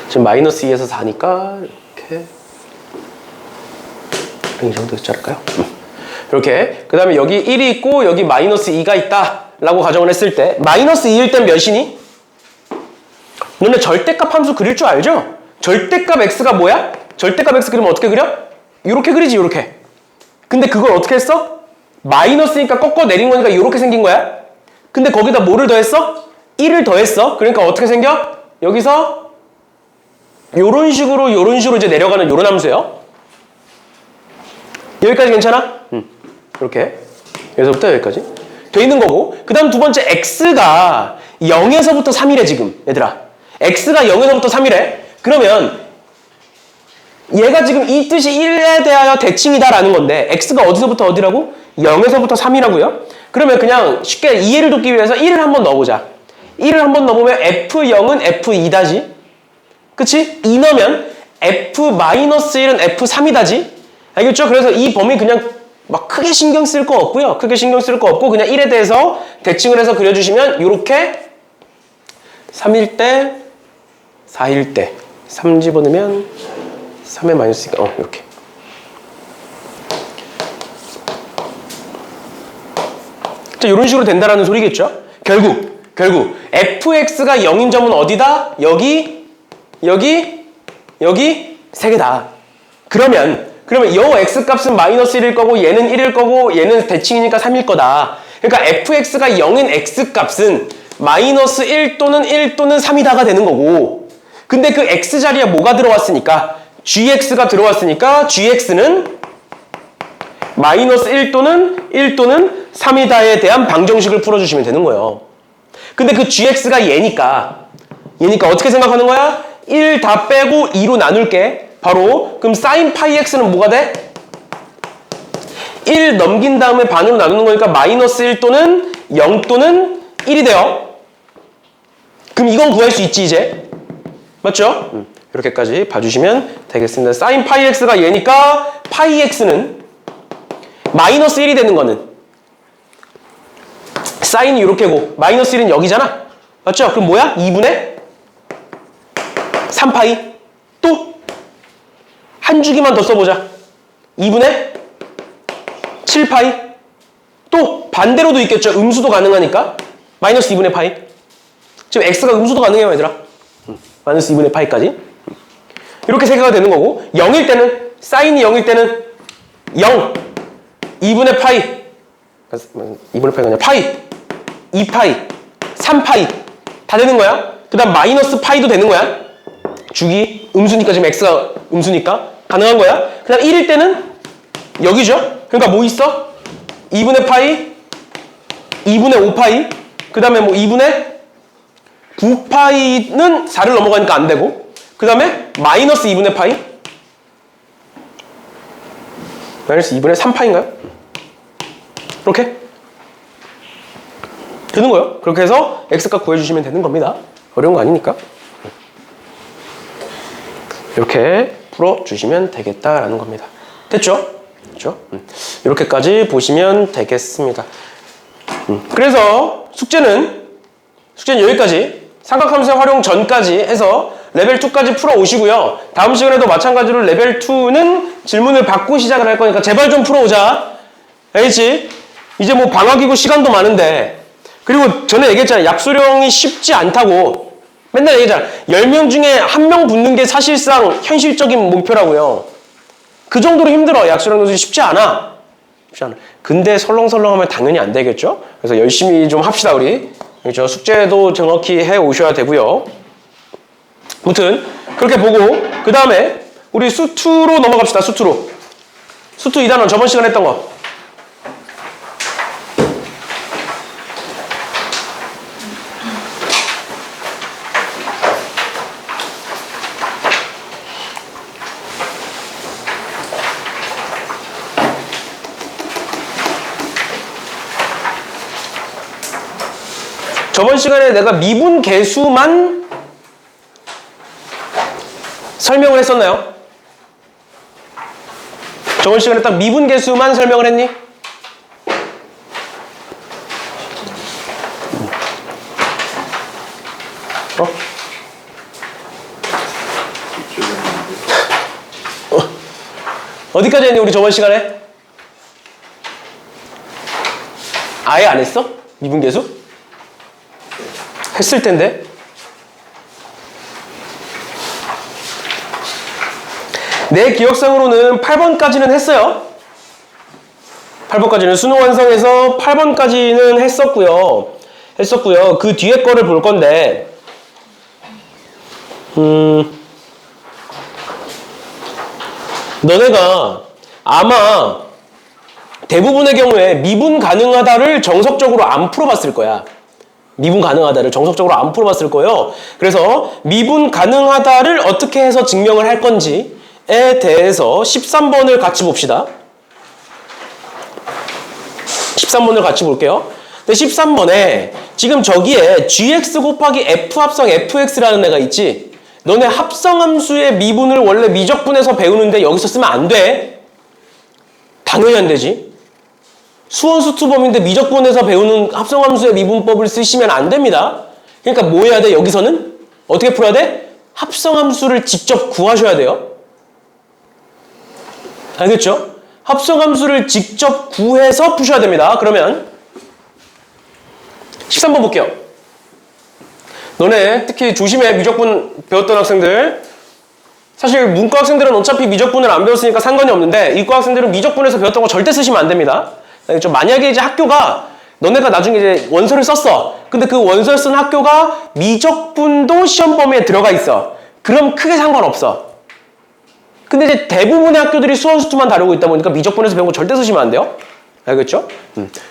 지금 마이너스 2에서 4니까 이렇게 이 정도 자를까요? 이렇게. 그 다음에 여기 1이 있고 여기 마이너스 2가 있다 라고 가정을 했을 때 마이너스 2일 땐 몇이니? 너네 절대값 함수 그릴 줄 알죠? 절대값 x가 뭐야? 절대값 x 그리면 어떻게 그려? 이렇게 그리지, 이렇게. 근데 그걸 어떻게 했어? 마이너스니까 꺾어 내린 거니까 이렇게 생긴 거야. 근데 거기다 뭐를 더했어? 1을 더했어. 그러니까 어떻게 생겨? 여기서 요런 식으로 이제 내려가는 요런 함수예요. 여기까지 괜찮아? 이렇게. 여기서부터 여기까지 돼 있는 거고. 그 다음 두 번째 x가 0에서부터 3이래 지금 얘들아. x가 0에서부터 3이래. 그러면 얘가 지금 이 뜻이 1에 대하여 대칭이다라는 건데 x가 어디서부터 어디라고? 0에서부터 3이라고요? 그러면 그냥 쉽게 이해를 돕기 위해서 1을 한번 넣어보자. 1을 한번 넣어보면 f0은 f2다지. 그치? 2 넣으면 f-1은 f3이다지. 알겠죠? 그래서 이 범위 그냥 막 크게 신경 쓸 거 없고요. 크게 신경 쓸 거 없고 그냥 1에 대해서 대칭을 해서 그려주시면 이렇게 3일 때 4일 때 3 집어넣으면 3에 마이너스니까 이렇게. 자, 이런 식으로 된다라는 소리겠죠? 결국 fx가 0인 점은 어디다? 여기 세 개다. 그러면 이 x값은 마이너스 1일 거고 얘는 1일 거고 얘는 대칭이니까 3일 거다. 그러니까 fx가 0인 x값은 마이너스 1 또는 3이다가 되는 거고 근데 그 x 자리에 뭐가 들어왔으니까 gx가 들어왔으니까 gx는 마이너스 1 또는 3이다에 대한 방정식을 풀어주시면 되는 거예요. 근데 그 gx가 얘니까 어떻게 생각하는 거야? 1 다 빼고 2로 나눌게. 바로 그럼 sin 파이 x는 뭐가 돼? 1 넘긴 다음에 반으로 나누는 거니까 마이너스 1 또는 0 또는 1이 돼요. 그럼 이건 구할 수 있지 이제. 맞죠? 이렇게까지 봐주시면 되겠습니다. sin 파이 x가 얘니까 파이 x는 마이너스 1이 되는 거는 사인이 이렇게고 마이너스 1은 여기잖아. 맞죠? 그럼 뭐야? 2분의 3파이. 또 한 주기만 더 써보자. 2분의 7파이. 또 반대로도 있겠죠. 음수도 가능하니까 마이너스 2분의 파이. 지금 x가 음수도 가능해요 얘들아. 마이너스 2분의 파이까지. 이렇게 세 개가 되는 거고 0일 때는 사인이 0일 때는 0 2분의 파이 2분의 파이가 아니라 파이 2파이 3파이 다 되는 거야. 그 다음 마이너스 파이도 되는 거야. 주기 음수니까 지금 x가 음수니까 가능한 거야. 그 다음 1일 때는 여기죠. 그러니까 뭐 있어? 2분의 파이 2분의 5파이 그 다음에 뭐 2분의 9파이는 4를 넘어가니까 안 되고 그 다음에 마이너스 2분의 파이 마이너스 2분의 3파인가요? 이렇게 되는 거예요. 그렇게 해서 x값 구해주시면 되는 겁니다. 어려운 거 아니니까. 이렇게 풀어주시면 되겠다라는 겁니다. 됐죠? 그렇죠? 이렇게까지 보시면 되겠습니다. 그래서 숙제는 여기까지 삼각함수의 활용 전까지 해서 레벨 2까지 풀어 오시고요. 다음 시간에도 마찬가지로 레벨 2는 질문을 받고 시작을 할 거니까 제발 좀 풀어오자. 알겠지? 이제 뭐 방학이고 시간도 많은데 그리고 전에 얘기했잖아요. 약수령이 쉽지 않다고 맨날 얘기했잖아. 10명 중에 1명 붙는 게 사실상 현실적인 목표라고요. 그 정도로 힘들어. 약수령 논술이 쉽지 않아. 근데 설렁설렁하면 당연히 안 되겠죠? 그래서 열심히 좀 합시다 우리. 그렇죠? 숙제도 정확히 해 오셔야 되고요. 아무튼 그렇게 보고 그 다음에 우리 수2로 넘어갑시다. 수2로. 수2 2단원 저번 시간에 했던 거. 저번 시간에 내가 미분 계수만 설명을 했었나요? 저번 시간에 딱 미분 계수만 설명을 했니? 어디까지 했니 우리 저번 시간에? 아예 안 했어? 미분 계수? 했을 텐데. 내 기억상으로는 8번까지는 했어요. 8번까지는 수능 완성해서 8번까지는 했었고요. 그 뒤에 거를 볼 건데 너네가 아마 대부분의 경우에 미분 가능하다를 정석적으로 안 풀어봤을 거야. 미분 가능하다를 정석적으로 안 풀어봤을 거예요. 그래서 미분 가능하다를 어떻게 해서 증명을 할 건지에 대해서 13번을 같이 봅시다. 13번을 같이 볼게요. 근데 13번에 지금 저기에 gx 곱하기 f 합성 fx라는 애가 있지. 너네 합성함수의 미분을 원래 미적분해서 배우는데 여기서 쓰면 안 돼. 당연히 안 되지. 수원수투범인데 미적분해서 배우는 합성함수의 미분법을 쓰시면 안 됩니다. 그러니까 뭐 해야 돼? 여기서는 어떻게 풀어야 돼? 합성함수를 직접 구하셔야 돼요. 알겠죠? 합성함수를 직접 구해서 푸셔야 됩니다. 그러면 13번 볼게요. 너네 특히 조심해. 미적분 배웠던 학생들. 사실 문과 학생들은 어차피 미적분을 안 배웠으니까 상관이 없는데 이과 학생들은 미적분에서 배웠던 거 절대 쓰시면 안 됩니다. 만약에 이제 학교가 너네가 나중에 이제 원서를 썼어. 근데 그 원서를 쓴 학교가 미적분도 시험 범위에 들어가 있어. 그럼 크게 상관없어. 근데 이제 대부분의 학교들이 수원수투만 다루고 있다 보니까 미적분에서 배운 거 절대 쓰시면 안 돼요. 알겠죠?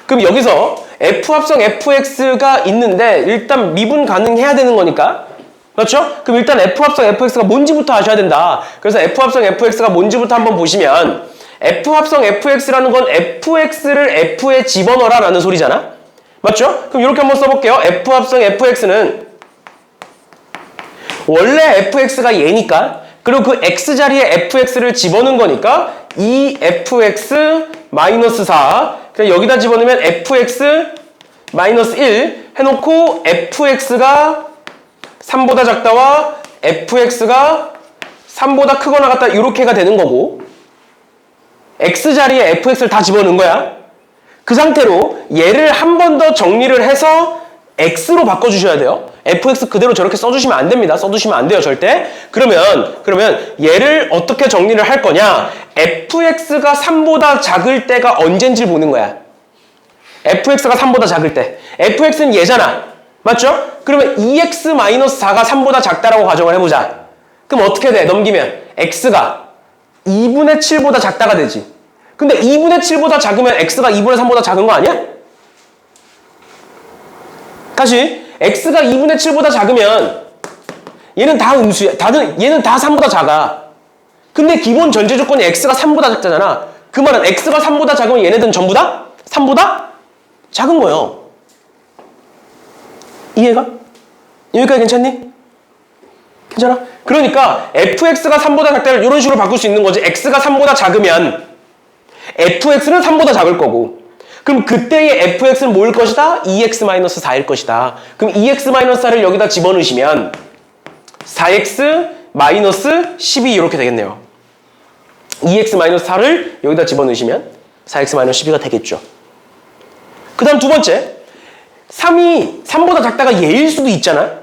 그럼 여기서 F 합성 fx가 있는데 일단 미분 가능해야 되는 거니까. 그렇죠? 그럼 일단 F 합성 fx가 뭔지부터 아셔야 된다. 그래서 F 합성 fx가 뭔지부터 한번 보시면 f 합성 fx라는 건 fx를 f에 집어넣어라 라는 소리잖아. 맞죠? 그럼 이렇게 한번 써볼게요. f 합성 fx는 원래 fx가 얘니까, 그리고 그 x 자리에 fx를 집어넣은 거니까 2fx 마이너스 4, 그냥 여기다 집어넣으면 fx 마이너스 1 해놓고 fx가 3보다 작다와 fx가 3보다 크거나 같다 이렇게가 되는 거고, x 자리에 fx를 다 집어넣은 거야. 그 상태로 얘를 한 번 더 정리를 해서 x로 바꿔주셔야 돼요. fx 그대로 저렇게 써주시면 안 됩니다. 써두시면 안 돼요, 절대. 그러면 얘를 어떻게 정리를 할 거냐? fx가 3보다 작을 때가 언젠지 보는 거야. fx가 3보다 작을 때. fx는 얘잖아. 맞죠? 그러면 2x-4가 3보다 작다라고 가정을 해보자. 그럼 어떻게 돼? 넘기면 x가 2분의 7보다 작다가 되지. 근데 2분의 7보다 작으면 x가 2분의 3보다 작은 거 아니야? 다시 x가 2분의 7보다 작으면 얘는 다 음수야. 얘는 다 3보다 작아. 근데 기본 전제 조건이 x가 3보다 작잖아. 그 말은 x가 3보다 작으면 얘네들은 전부 다 3보다 작은 거예요. 이해가? 여기까지 괜찮니? 괜찮아? 그러니까 fx가 3보다 작다를 이런 식으로 바꿀 수 있는 거지. x가 3보다 작으면 fx는 3보다 작을 거고, 그럼 그때의 fx는 뭐일 것이다? 2x-4일 것이다. 그럼 2x-4를 여기다 집어넣으시면 4x-12 이렇게 되겠네요. 2x-4를 여기다 집어넣으시면 4x-12가 되겠죠. 그 다음 두 번째, 3이 3보다 작다가 얘일 수도 있잖아.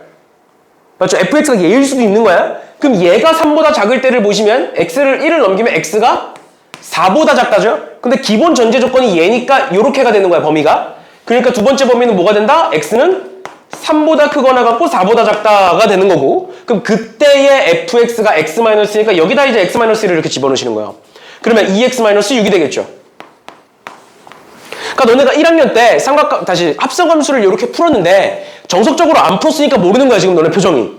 맞죠? fx가 얘일 수도 있는 거야. 그럼 얘가 3보다 작을 때를 보시면 x를 1을 넘기면 x가 4보다 작다죠? 근데 기본 전제 조건이 얘니까 이렇게가 되는 거야, 범위가. 그러니까 두 번째 범위는 뭐가 된다? x는 3보다 크거나 같고 4보다 작다가 되는 거고, 그럼 그때의 fx가 x-1이니까 여기다 이제 x-1을 이렇게 집어넣으시는 거예요. 그러면 2x-6이 되겠죠. 그러니까 너네가 1학년 때 다시 합성함수를 이렇게 풀었는데 정석적으로 안 풀었으니까 모르는 거야, 지금 너네 표정이.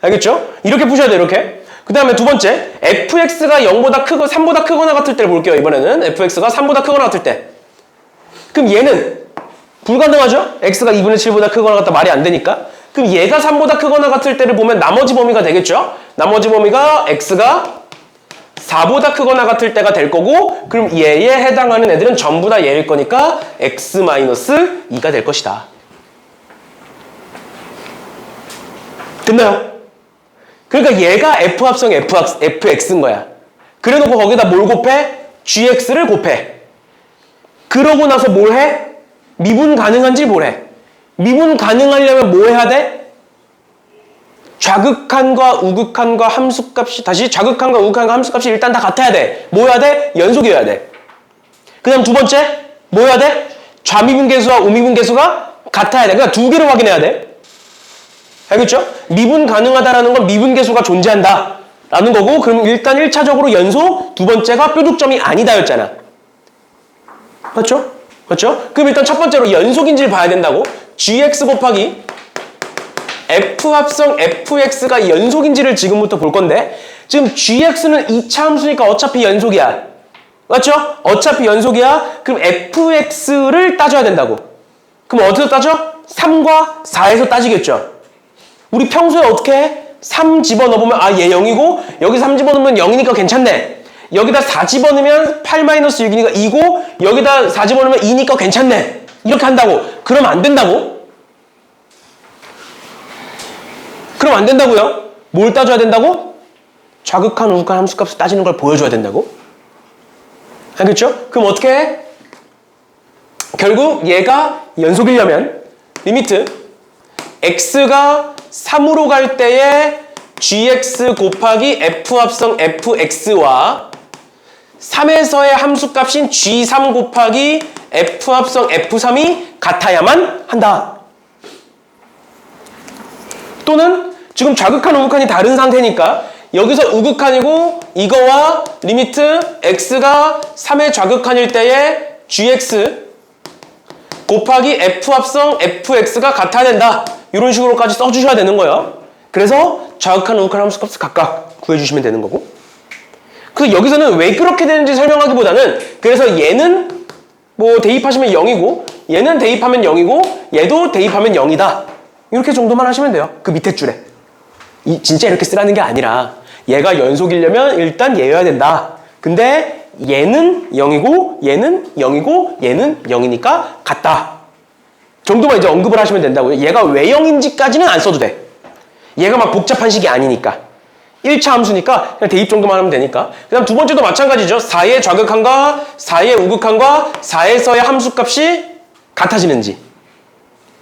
알겠죠? 이렇게 푸셔야 돼, 이렇게. 그 다음에 두 번째, fx가 0보다 크고 3보다 크거나 같을 때를 볼게요. 이번에는 fx가 3보다 크거나 같을 때. 그럼 얘는 불가능하죠? x가 2분의 7보다 크거나 같다 말이 안 되니까. 그럼 얘가 3보다 크거나 같을 때를 보면 나머지 범위가 되겠죠? 나머지 범위가 x가 4보다 크거나 같을 때가 될 거고, 그럼 얘에 해당하는 애들은 전부 다 얘일 거니까 x-2가 될 것이다. 됐나요? 그러니까 얘가 f합성 fx인 거야. 그래놓고 거기다 뭘 곱해? gx를 곱해. 그러고 나서 뭘 해? 미분 가능한지 뭘 해? 미분 가능하려면 뭐 해야 돼? 좌극한과 우극한과 함수값이, 다시 좌극한과 우극한과 함수값이 일단 다 같아야 돼. 뭐 해야 돼? 연속이어야 돼. 그 다음 두 번째, 뭐 해야 돼? 좌미분계수와 우미분계수가 같아야 돼. 그러니까 두 개를 확인해야 돼. 알겠죠? 미분 가능하다라는 건 미분계수가 존재한다 라는 거고, 그럼 일단 1차적으로 연속, 두 번째가 뾰족점이 아니다였잖아. 맞죠? 맞죠? 그럼 일단 첫 번째로 연속인지를 봐야 된다고. gx 곱하기 f합성 fx가 연속인지를 지금부터 볼 건데, 지금 gx는 2차 함수니까 어차피 연속이야. 맞죠? 어차피 연속이야. 그럼 fx를 따져야 된다고. 그럼 어디서 따져? 3과 4에서 따지겠죠. 우리 평소에 어떻게 해? 3 집어넣으면 얘 0이고, 여기 3 집어넣으면 0이니까 괜찮네. 여기다 4 집어넣으면 8-6이니까 2고, 여기다 4 집어넣으면 2니까 괜찮네. 이렇게 한다고. 그럼 안 된다고? 그럼 안 된다고요? 뭘 따져야 된다고? 좌극한, 우극한 함수값을 따지는 걸 보여줘야 된다고? 알겠죠? 그럼 어떻게 해? 결국 얘가 연속이려면 리미트 x가 3으로 갈 때에 gx 곱하기 f합성 fx와 3에서의 함수값인 g3 곱하기 f합성 f3이 같아야만 한다. 또는 지금 좌극한 우극한이 다른 상태니까 여기서 우극한이고 이거와 리미트 x가 3의 좌극한일 때에 gx 곱하기 f합성 fx가 같아야 된다. 이런 식으로까지 써주셔야 되는 거예요. 그래서 좌극한 우극한 함수값을 각각 구해주시면 되는 거고, 그 여기서는 왜 그렇게 되는지 설명하기보다는 그래서 얘는 뭐 대입하시면 0이고 얘는 대입하면 0이고 얘도 대입하면 0이다. 이렇게 정도만 하시면 돼요. 그 밑에 줄에. 진짜 이렇게 쓰라는 게 아니라 얘가 연속이려면 일단 얘여야 된다. 근데 얘는 0이고 얘는 0이고 얘는 0이니까 같다. 정도만 이제 언급을 하시면 된다고요. 얘가 왜 0인지까지는 안 써도 돼. 얘가 막 복잡한 식이 아니니까. 1차 함수니까 그냥 대입 정도만 하면 되니까. 그 다음 두 번째도 마찬가지죠. 4의 좌극한과 4의 우극한과 4에서의 함수값이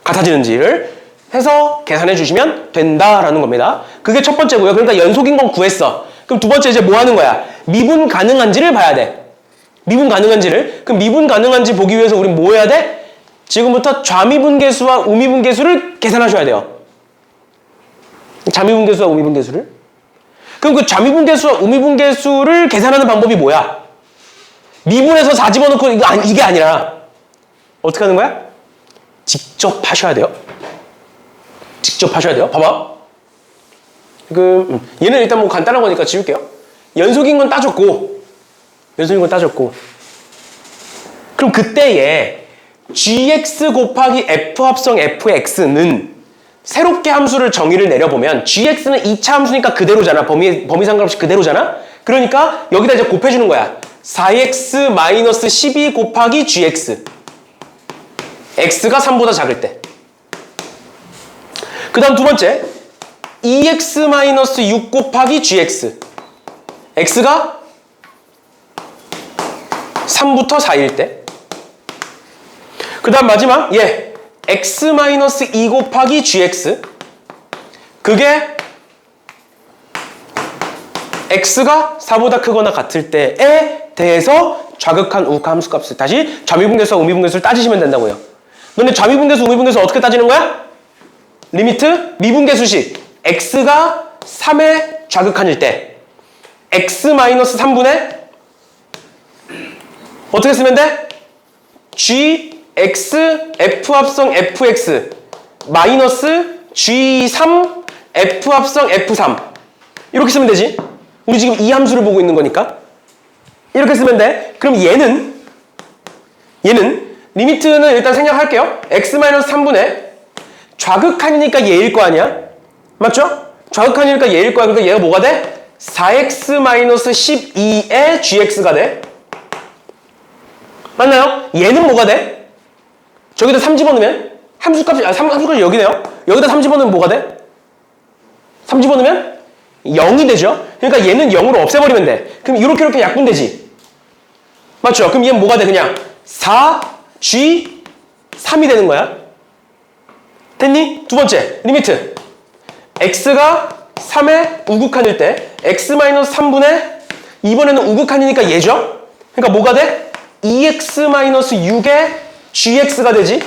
같아지는지를 해서 계산해 주시면 된다라는 겁니다. 그게 첫 번째고요. 그러니까 연속인 건 구했어. 그럼 두 번째 이제 뭐 하는 거야? 미분 가능한지를 봐야 돼. 미분 가능한지를. 그럼 미분 가능한지 보기 위해서 우린 뭐 해야 돼? 지금부터 좌미분계수와 우미분계수를 계산하셔야 돼요. 좌미분계수와 우미분계수를. 그럼 그 좌미분계수와 우미분계수를 계산하는 방법이 뭐야? 미분에서 4 집어넣고 이게 아니라 어떻게 하는 거야? 직접 하셔야 돼요. 직접 하셔야 돼요. 봐봐. 얘는 일단 뭐 간단한 거니까 지울게요. 연속인 건 따졌고 그럼 그때에 gx 곱하기 f 합성 fx는 새롭게 함수를 정의를 내려보면 gx는 2차 함수니까 그대로잖아. 범위 상관없이 그대로잖아. 그러니까 여기다 이제 곱해주는 거야. 4x-12 곱하기 gx. x가 3보다 작을 때. 그 다음 두 번째 2x-6 곱하기 gx. x가 3부터 4일 때. 그 다음 마지막 x-2 곱하기 gx. 그게 x가 4보다 크거나 같을 때에 대해서 좌극한 우극한 함수값을 다시 좌미분계수와 우미분계수를 따지시면 된다고요. 너네 좌미분계수 우미분계수 어떻게 따지는 거야? 리미트 미분계수식. x가 3의 좌극한일 때 x-3분의 어떻게 쓰면 돼? gx f 합성 fx 마이너스 g3 f 합성 f3 이렇게 쓰면 되지. 우리 지금 이 함수를 보고 있는 거니까 이렇게 쓰면 돼. 그럼 얘는 리미트는 일단 생략할게요. x-3분의 좌극한이니까 얘일 거 아니야? 맞죠? 좌극한이니까 얘일 거야. 그러니까 얘가 뭐가 돼? 4x-12의 gx가 돼. 맞나요? 얘는 뭐가 돼? 저기다 3 집어넣으면 함수값이 함수값이 여기네요. 여기다 3 집어넣으면 뭐가 돼? 3 집어넣으면 0이 되죠. 그러니까 얘는 0으로 없애버리면 돼. 그럼 이렇게 약분되지. 맞죠? 그럼 얘는 뭐가 돼? 그냥 4g3이 되는 거야. 됐니? 두 번째 리미트 x가 3의 우극한일 때 x-3분의 이번에는 우극한이니까 얘죠. 그러니까 뭐가 돼? 2x-6의 gx가 되지.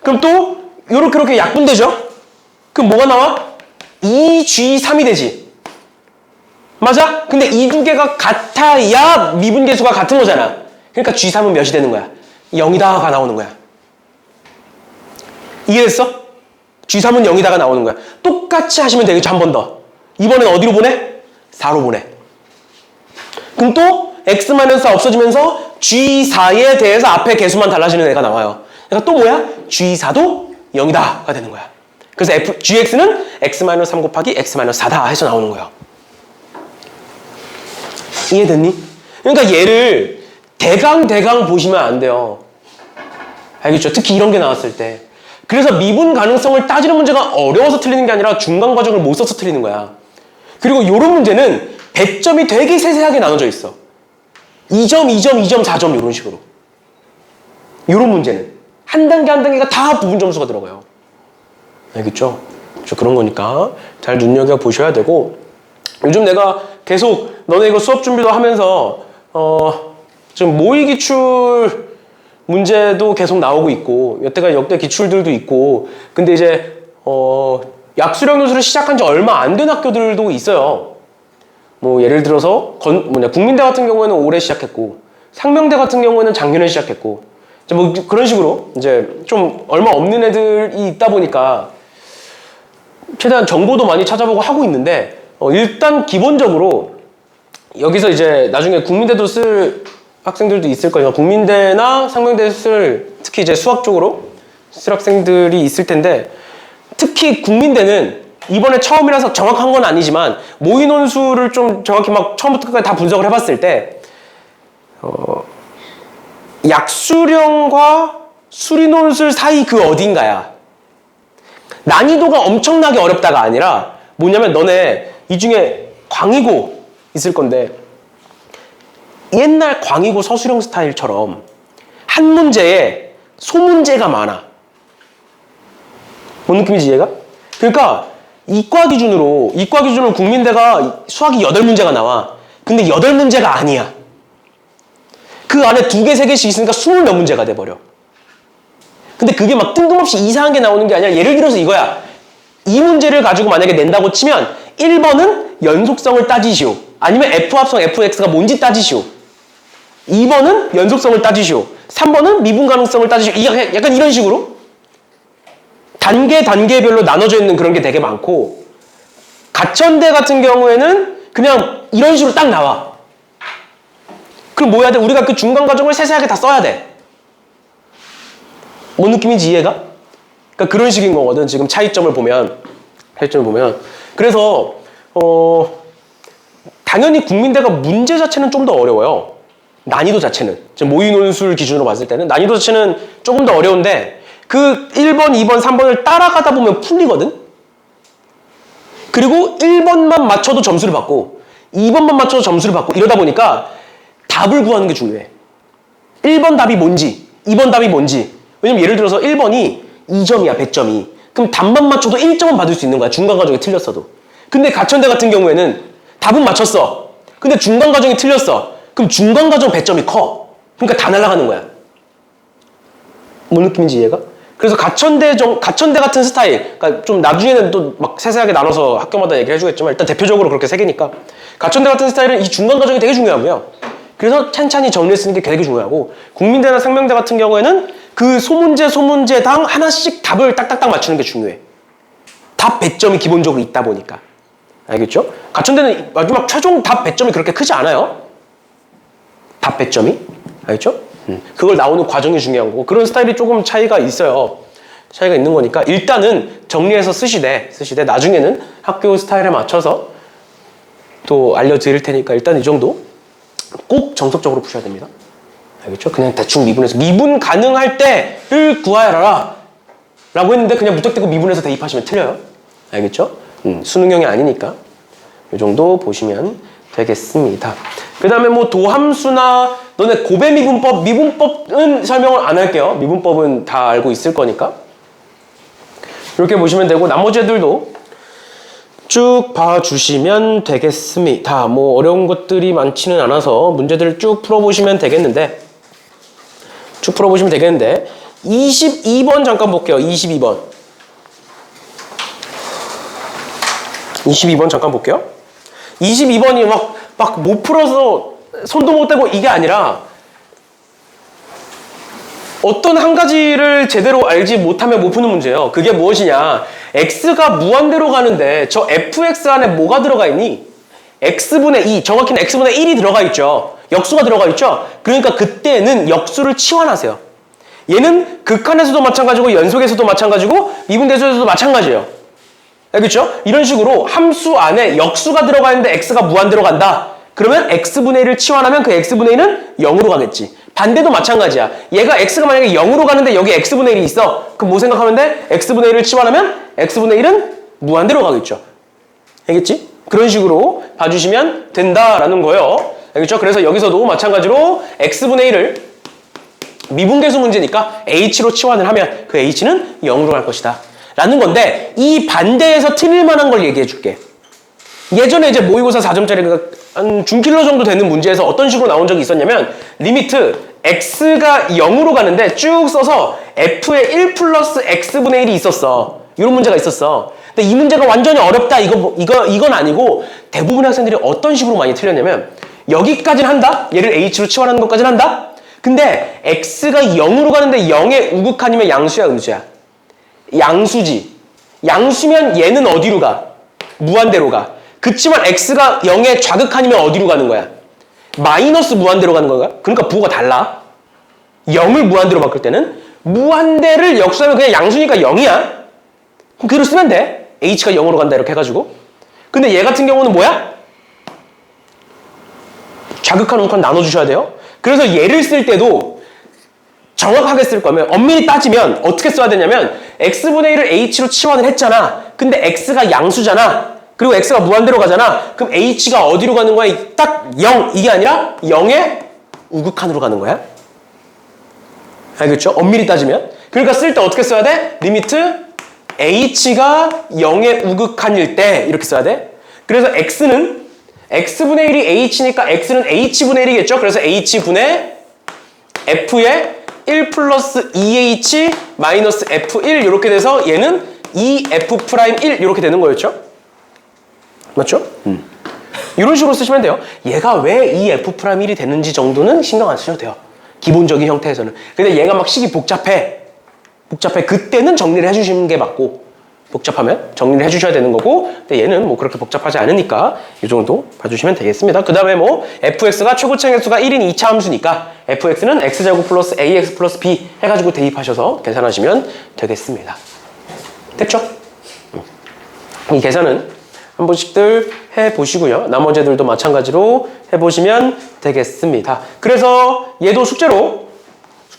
그럼 또 이렇게 약분되죠. 그럼 뭐가 나와? 2g3이 되지. 맞아? 근데 이 두 개가 같아야 미분계수가 같은 거잖아. 그러니까 g3은 몇이 되는 거야? 0이다가 나오는 거야. 이해됐어? g3은 0이다가 나오는 거야. 똑같이 하시면 되겠죠. 한 번 더. 이번엔 어디로 보내? 4로 보내. 그럼 또 x-4 없어지면서 g4에 대해서 앞에 개수만 달라지는 애가 나와요. 그러니까 또 뭐야? g4도 0이다가 되는 거야. 그래서 gx는 x-3 곱하기 x-4다 해서 나오는 거예요. 이해됐니? 그러니까 얘를 대강 보시면 안 돼요. 알겠죠? 특히 이런 게 나왔을 때. 그래서 미분 가능성을 따지는 문제가 어려워서 틀리는 게 아니라 중간 과정을 못 써서 틀리는 거야. 그리고 이런 문제는 배점이 되게 세세하게 나눠져 있어. 2점, 2점, 2점, 4점 이런 식으로. 이런 문제는 한 단계 한 단계가 다 부분 점수가 들어가요. 알겠죠? 그런 거니까 잘 눈여겨보셔야 되고, 요즘 내가 계속 너네 이거 수업 준비도 하면서 지금 모의기출 문제도 계속 나오고 있고 여태가 역대 기출들도 있고, 근데 이제 약수령 요수를 시작한 지 얼마 안 된 학교들도 있어요. 뭐 예를 들어서 국민대 같은 경우에는 올해 시작했고, 상명대 같은 경우에는 작년에 시작했고, 이제 뭐 그런 식으로 이제 좀 얼마 없는 애들이 있다 보니까 최대한 정보도 많이 찾아보고 하고 있는데, 일단 기본적으로 여기서 이제 나중에 국민대도 쓸 학생들도 있을 거니까 국민대나 상명대 쓸 특히 이제 수학 쪽으로 쓸 학생들이 있을 텐데 특히 국민대는 이번에 처음이라서 정확한 건 아니지만 모의논술을 좀 정확히 막 처음부터 끝까지 다 분석을 해봤을 때 약수령과 수리논술 사이 그 어딘가야. 난이도가 엄청나게 어렵다가 아니라 뭐냐면 너네 이 중에 광의고 있을 건데 옛날 광의고 서술형 스타일처럼 한 문제에 소문제가 많아. 뭔 느낌인지 이해가? 그러니까 이과 기준으로 국민대가 수학이 8문제가 나와. 근데 8문제가 아니야. 그 안에 2개, 3개씩 있으니까 20 몇 문제가 돼버려. 근데 그게 막 뜬금없이 이상한 게 나오는 게 아니라 예를 들어서 이거야. 이 문제를 가지고 만약에 낸다고 치면 1번은 연속성을 따지시오. 아니면 F합성 Fx가 뭔지 따지시오. 2번은 연속성을 따지시오. 3번은 미분 가능성을 따지시오. 약간 이런 식으로 단계별로 나눠져 있는 그런 게 되게 많고 가천대 같은 경우에는 그냥 이런 식으로 딱 나와. 그럼 뭐 해야 돼? 우리가 그 중간 과정을 세세하게 다 써야 돼. 뭔 느낌인지 이해가? 그러니까 그런 식인 거거든. 지금 차이점을 보면. 그래서 당연히 국민대가 문제 자체는 좀 더 어려워요. 난이도 자체는. 지금 모의논술 기준으로 봤을 때는 난이도 자체는 조금 더 어려운데 그 1번, 2번, 3번을 따라가다 보면 풀리거든? 그리고 1번만 맞춰도 점수를 받고 2번만 맞춰도 점수를 받고 이러다 보니까 답을 구하는 게 중요해. 1번 답이 뭔지 2번 답이 뭔지. 왜냐면 예를 들어서 1번이 2점이야 100점이. 그럼 답만 맞춰도 1점은 받을 수 있는 거야. 중간 과정이 틀렸어도. 근데 가천대 같은 경우에는 답은 맞췄어. 근데 중간 과정이 틀렸어. 그럼 중간 과정 배점이 커. 그러니까 다 날아가는 거야. 뭔 느낌인지 이해가? 그래서 가천대 같은 스타일, 그러니까 좀 나중에는 또 막 세세하게 나눠서 학교마다 얘기를 해주겠지만 일단 대표적으로 그렇게 3개니까 가천대 같은 스타일은 이 중간 과정이 되게 중요하고요. 그래서 찬찬히 정리해 쓰는 게 되게 중요하고 국민대나 상명대 같은 경우에는 그 소문제당 하나씩 답을 딱딱딱 맞추는 게 중요해. 답 배점이 기본적으로 있다 보니까. 알겠죠? 가천대는 마지막 최종 답 배점이 그렇게 크지 않아요. 답 배점이. 알겠죠? 그걸 나오는 과정이 중요한 거고 그런 스타일이 조금 차이가 있어요. 차이가 있는 거니까 일단은 정리해서 쓰시되 나중에는 학교 스타일에 맞춰서 또 알려드릴 테니까 일단 이 정도 꼭 정석적으로 푸셔야 됩니다. 알겠죠? 그냥 대충 미분해서 미분 가능할 때를 구하여라 라고 했는데 그냥 무턱대고 미분해서 대입하시면 틀려요. 알겠죠? 수능형이 아니니까 이 정도 보시면 되겠습니다. 그 다음에 뭐 도함수나 너네 고배 미분법은 설명을 안 할게요. 미분법은 다 알고 있을 거니까 이렇게 보시면 되고 나머지 애들도 쭉 봐주시면 되겠습니다. 뭐 어려운 것들이 많지는 않아서 문제들을 쭉 풀어보시면 되겠는데 22번 잠깐 볼게요. 22번 잠깐 볼게요. 22번이 막 못 풀어서 손도 못 대고 이게 아니라 어떤 한 가지를 제대로 알지 못하면 못 푸는 문제예요. 그게 무엇이냐? x가 무한대로 가는데 저 fx 안에 뭐가 들어가 있니? x분의 2, 정확히는 x분의 1이 들어가 있죠. 역수가 들어가 있죠. 그러니까 그때는 역수를 치환하세요. 얘는 극한에서도 마찬가지고 연속에서도 마찬가지고 미분대소에서도 마찬가지예요. 알겠죠? 이런 식으로 함수 안에 역수가 들어가 있는데 x가 무한대로 간다. 그러면 x분의 1을 치환하면 그 x분의 1은 0으로 가겠지. 반대도 마찬가지야. 얘가 x가 만약에 0으로 가는데 여기 x분의 1이 있어. 그럼 뭐 생각하면 돼? x분의 1을 치환하면 x분의 1은 무한대로 가겠죠. 알겠지? 그런 식으로 봐주시면 된다라는 거예요. 알겠죠? 그래서 여기서도 마찬가지로 x분의 1을 미분계수 문제니까 h로 치환을 하면 그 h는 0으로 갈 것이다. 라는 건데 이 반대에서 틀릴 만한 걸 얘기해 줄게. 예전에 이제 모의고사 4점짜리 한 중킬러 정도 되는 문제에서 어떤 식으로 나온 적이 있었냐면 리미트 x가 0으로 가는데 쭉 써서 f의 1 플러스 x분의 1이 있었어. 이런 문제가 있었어. 근데 이 문제가 완전히 어렵다 이건 아니고 대부분의 학생들이 어떤 식으로 많이 틀렸냐면 여기까지는 한다? 얘를 h로 치환하는 것까지는 한다? 근데 x가 0으로 가는데 0의 우극한이면 양수야 음수야? 양수지. 양수면 얘는 어디로 가? 무한대로 가. 그치만 x가 0의 좌극한이면 어디로 가는 거야? 마이너스 무한대로 가는 거야. 그러니까 부호가 달라. 0을 무한대로 바꿀 때는 무한대를 역수하면 그냥 양수니까 0이야. 그럼 그대로 쓰면 돼. h가 0으로 간다 이렇게 해가지고. 근데 얘 같은 경우는 뭐야? 좌극한 우극한 나눠주셔야 돼요. 그래서 얘를 쓸 때도 정확하게 쓸 거면 엄밀히 따지면 어떻게 써야 되냐면 x분의 1을 h로 치환을 했잖아. 근데 x가 양수잖아. 그리고 x가 무한대로 가잖아. 그럼 h가 어디로 가는 거야? 딱 0 이게 아니라 0의 우극한으로 가는 거야. 알겠죠? 엄밀히 따지면. 그러니까 쓸 때 어떻게 써야 돼? 리미트 h가 0의 우극한일 때 이렇게 써야 돼. 그래서 x는 x분의 1이 h니까 x는 h분의 1이겠죠? 그래서 h분의 f의 1 플러스 2h 마이너스 f1 이렇게 돼서 얘는 2f'1 이렇게 되는 거였죠? 맞죠? 이런 식으로 쓰시면 돼요. 얘가 왜 2f'1이 되는지 정도는 신경 안 쓰셔도 돼요. 기본적인 형태에서는. 근데 얘가 막 식이 복잡해. 그때는 정리를 해주시는 게 맞고 복잡하면 정리를 해주셔야 되는 거고 근데 얘는 뭐 그렇게 복잡하지 않으니까 이 정도 봐주시면 되겠습니다. 그 다음에 뭐 fx가 최고차의 횟수가 1인 2차 함수니까 fx는 x제곱 플러스 ax 플러스 b 해가지고 대입하셔서 계산하시면 되겠습니다. 됐죠? 이 계산은 한 번씩들 해보시고요. 나머지 애들도 마찬가지로 해보시면 되겠습니다. 그래서 얘도 숙제로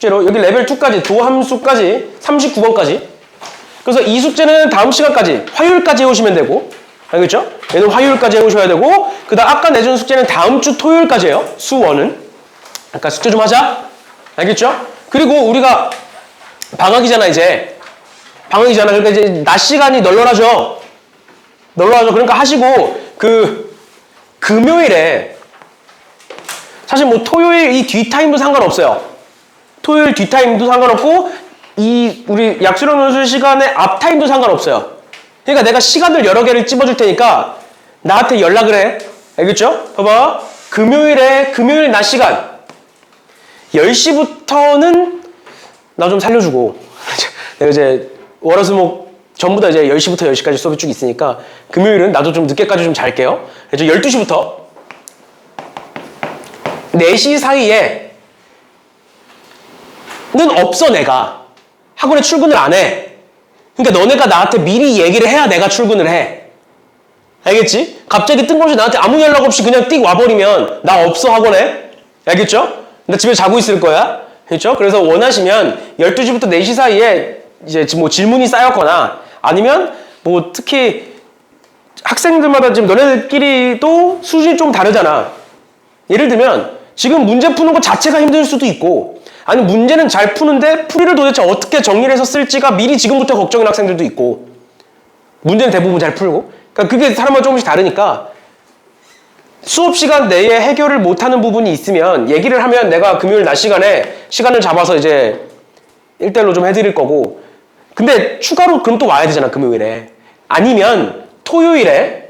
여기 레벨 2까지 도함수까지 39번까지 그래서 이 숙제는 다음 시간까지 화요일까지 해오시면 되고 알겠죠? 얘는 화요일까지 해오셔야 되고 그 다음 아까 내준 숙제는 다음 주 토요일까지 해요. 수1은 아까 숙제 좀 하자. 알겠죠? 그리고 우리가 방학이잖아 이제 방학이잖아. 그러니까 이제 낮 시간이 널널하죠. 그러니까 하시고 그 금요일에 사실 뭐 토요일 이 뒷타임도 상관없어요. 토요일 뒷타임도 상관없고 이 우리 약수령 논술 시간의 앞타임도 상관없어요. 그러니까 내가 시간을 여러 개를 찝어줄 테니까 나한테 연락을 해. 알겠죠? 봐봐. 금요일 낮 시간 10시부터는 나 좀 살려주고 내가 이제 월화수목 전부 다 이제 10시부터 10시까지 수업이 쭉 있으니까 금요일은 나도 좀 늦게까지 좀 잘게요. 그래서 12시부터 4시 사이에 는 없어 내가. 학원에 출근을 안 해. 그러니까 너네가 나한테 미리 얘기를 해야 내가 출근을 해. 알겠지? 갑자기 뜬금없이 나한테 아무 연락 없이 그냥 띡 와버리면 나 없어 학원에. 알겠죠? 나 집에 자고 있을 거야. 그렇죠? 그래서 원하시면 12시부터 4시 사이에 이제 뭐 질문이 쌓였거나 아니면 뭐 특히 학생들마다 지금 너네들끼리도 수준이 좀 다르잖아. 예를 들면 지금 문제 푸는 것 자체가 힘들 수도 있고 아니 문제는 잘 푸는데 풀이를 도대체 어떻게 정리를 해서 쓸지가 미리 지금부터 걱정인 학생들도 있고 문제는 대부분 잘 풀고 그러니까 그게 사람마다 조금씩 다르니까 수업 시간 내에 해결을 못하는 부분이 있으면 얘기를 하면 내가 금요일 낮 시간에 시간을 잡아서 이제 1대1로 좀 해드릴 거고 근데 추가로 그럼 또 와야 되잖아 금요일에 아니면 토요일에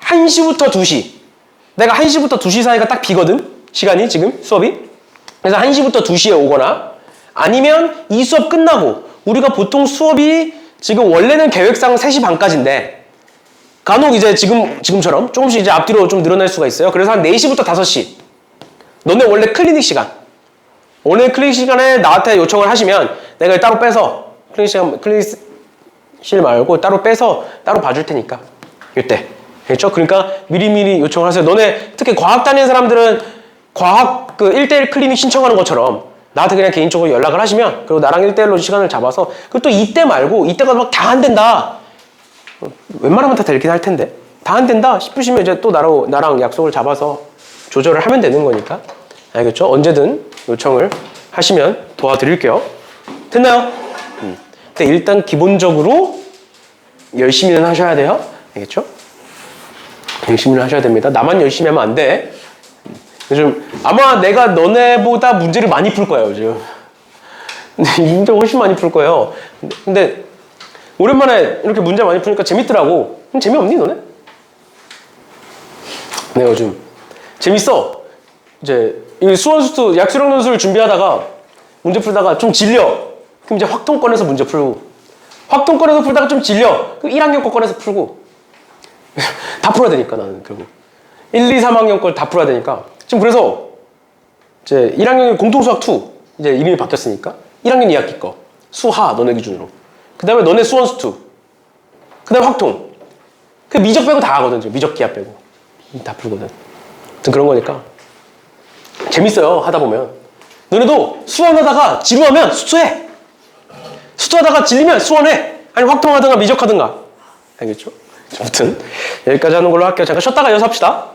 1시부터 2시 내가 1시부터 2시 사이가 딱 비거든 시간이 지금 수업이 그래서 1시부터 2시에 오거나 아니면 이 수업 끝나고 우리가 보통 수업이 지금 원래는 계획상 3시 반까지인데 간혹 이제 지금처럼 조금씩 이제 앞뒤로 좀 늘어날 수가 있어요. 그래서 한 4시부터 5시 너네 원래 클리닉 시간 오늘 클리닉 시간에 나한테 요청을 하시면 내가 따로 빼서 클리닉실 말고 따로 빼서 따로 봐줄 테니까 이때 그렇죠? 그러니까 미리미리 요청을 하세요. 너네 특히 과학 다니는 사람들은 과학 그 1대1 클리닉 신청하는 것처럼 나한테 그냥 개인적으로 연락을 하시면 그리고 나랑 1대1로 시간을 잡아서 그리고 또 이때 말고 이때가 막 다 안 된다 웬만하면 다 되긴 할 텐데 다 안 된다 싶으시면 이제 또 나랑 약속을 잡아서 조절을 하면 되는 거니까 알겠죠? 언제든 요청을 하시면 도와드릴게요. 됐나요? 근데 일단 기본적으로 열심히는 하셔야 돼요. 알겠죠? 열심히는 하셔야 됩니다. 나만 열심히 하면 안 돼. 요즘 아마 내가 너네보다 문제를 많이 풀 거예요. 요즘 문제 훨씬 많이 풀 거예요. 근데 오랜만에 이렇게 문제 많이 푸니까 재밌더라고. 재미없니 너네? 내가 요즘 재밌어. 이제 이 수원수투 약수령 논술 준비하다가 문제 풀다가 좀 질려. 그럼 이제 확통 꺼내서 문제 풀고 확통 꺼내서 풀다가 좀 질려. 그럼 1학년 거 꺼내서 풀고 다 풀어야 되니까 나는 결국 1, 2, 3학년 걸 다 풀어야 되니까 지금 그래서 이제 1학년이 공통수학 2 이제 이름이 바뀌었으니까 1학년 2학기 거 수하 너네 기준으로 그 다음에 너네 수원수 2 그 다음에 확통 그 미적 빼고 다 하거든 지금 미적 기하 빼고 다 풀거든 그런 거니까 재밌어요 하다 보면 너네도 수원하다가 지루하면 수투해 수투하다가 질리면 수원해 아니 확통하든가 미적하든가 알겠죠? 아무튼 여기까지 하는 걸로 할게요 잠깐 쉬었다가 이어서 합시다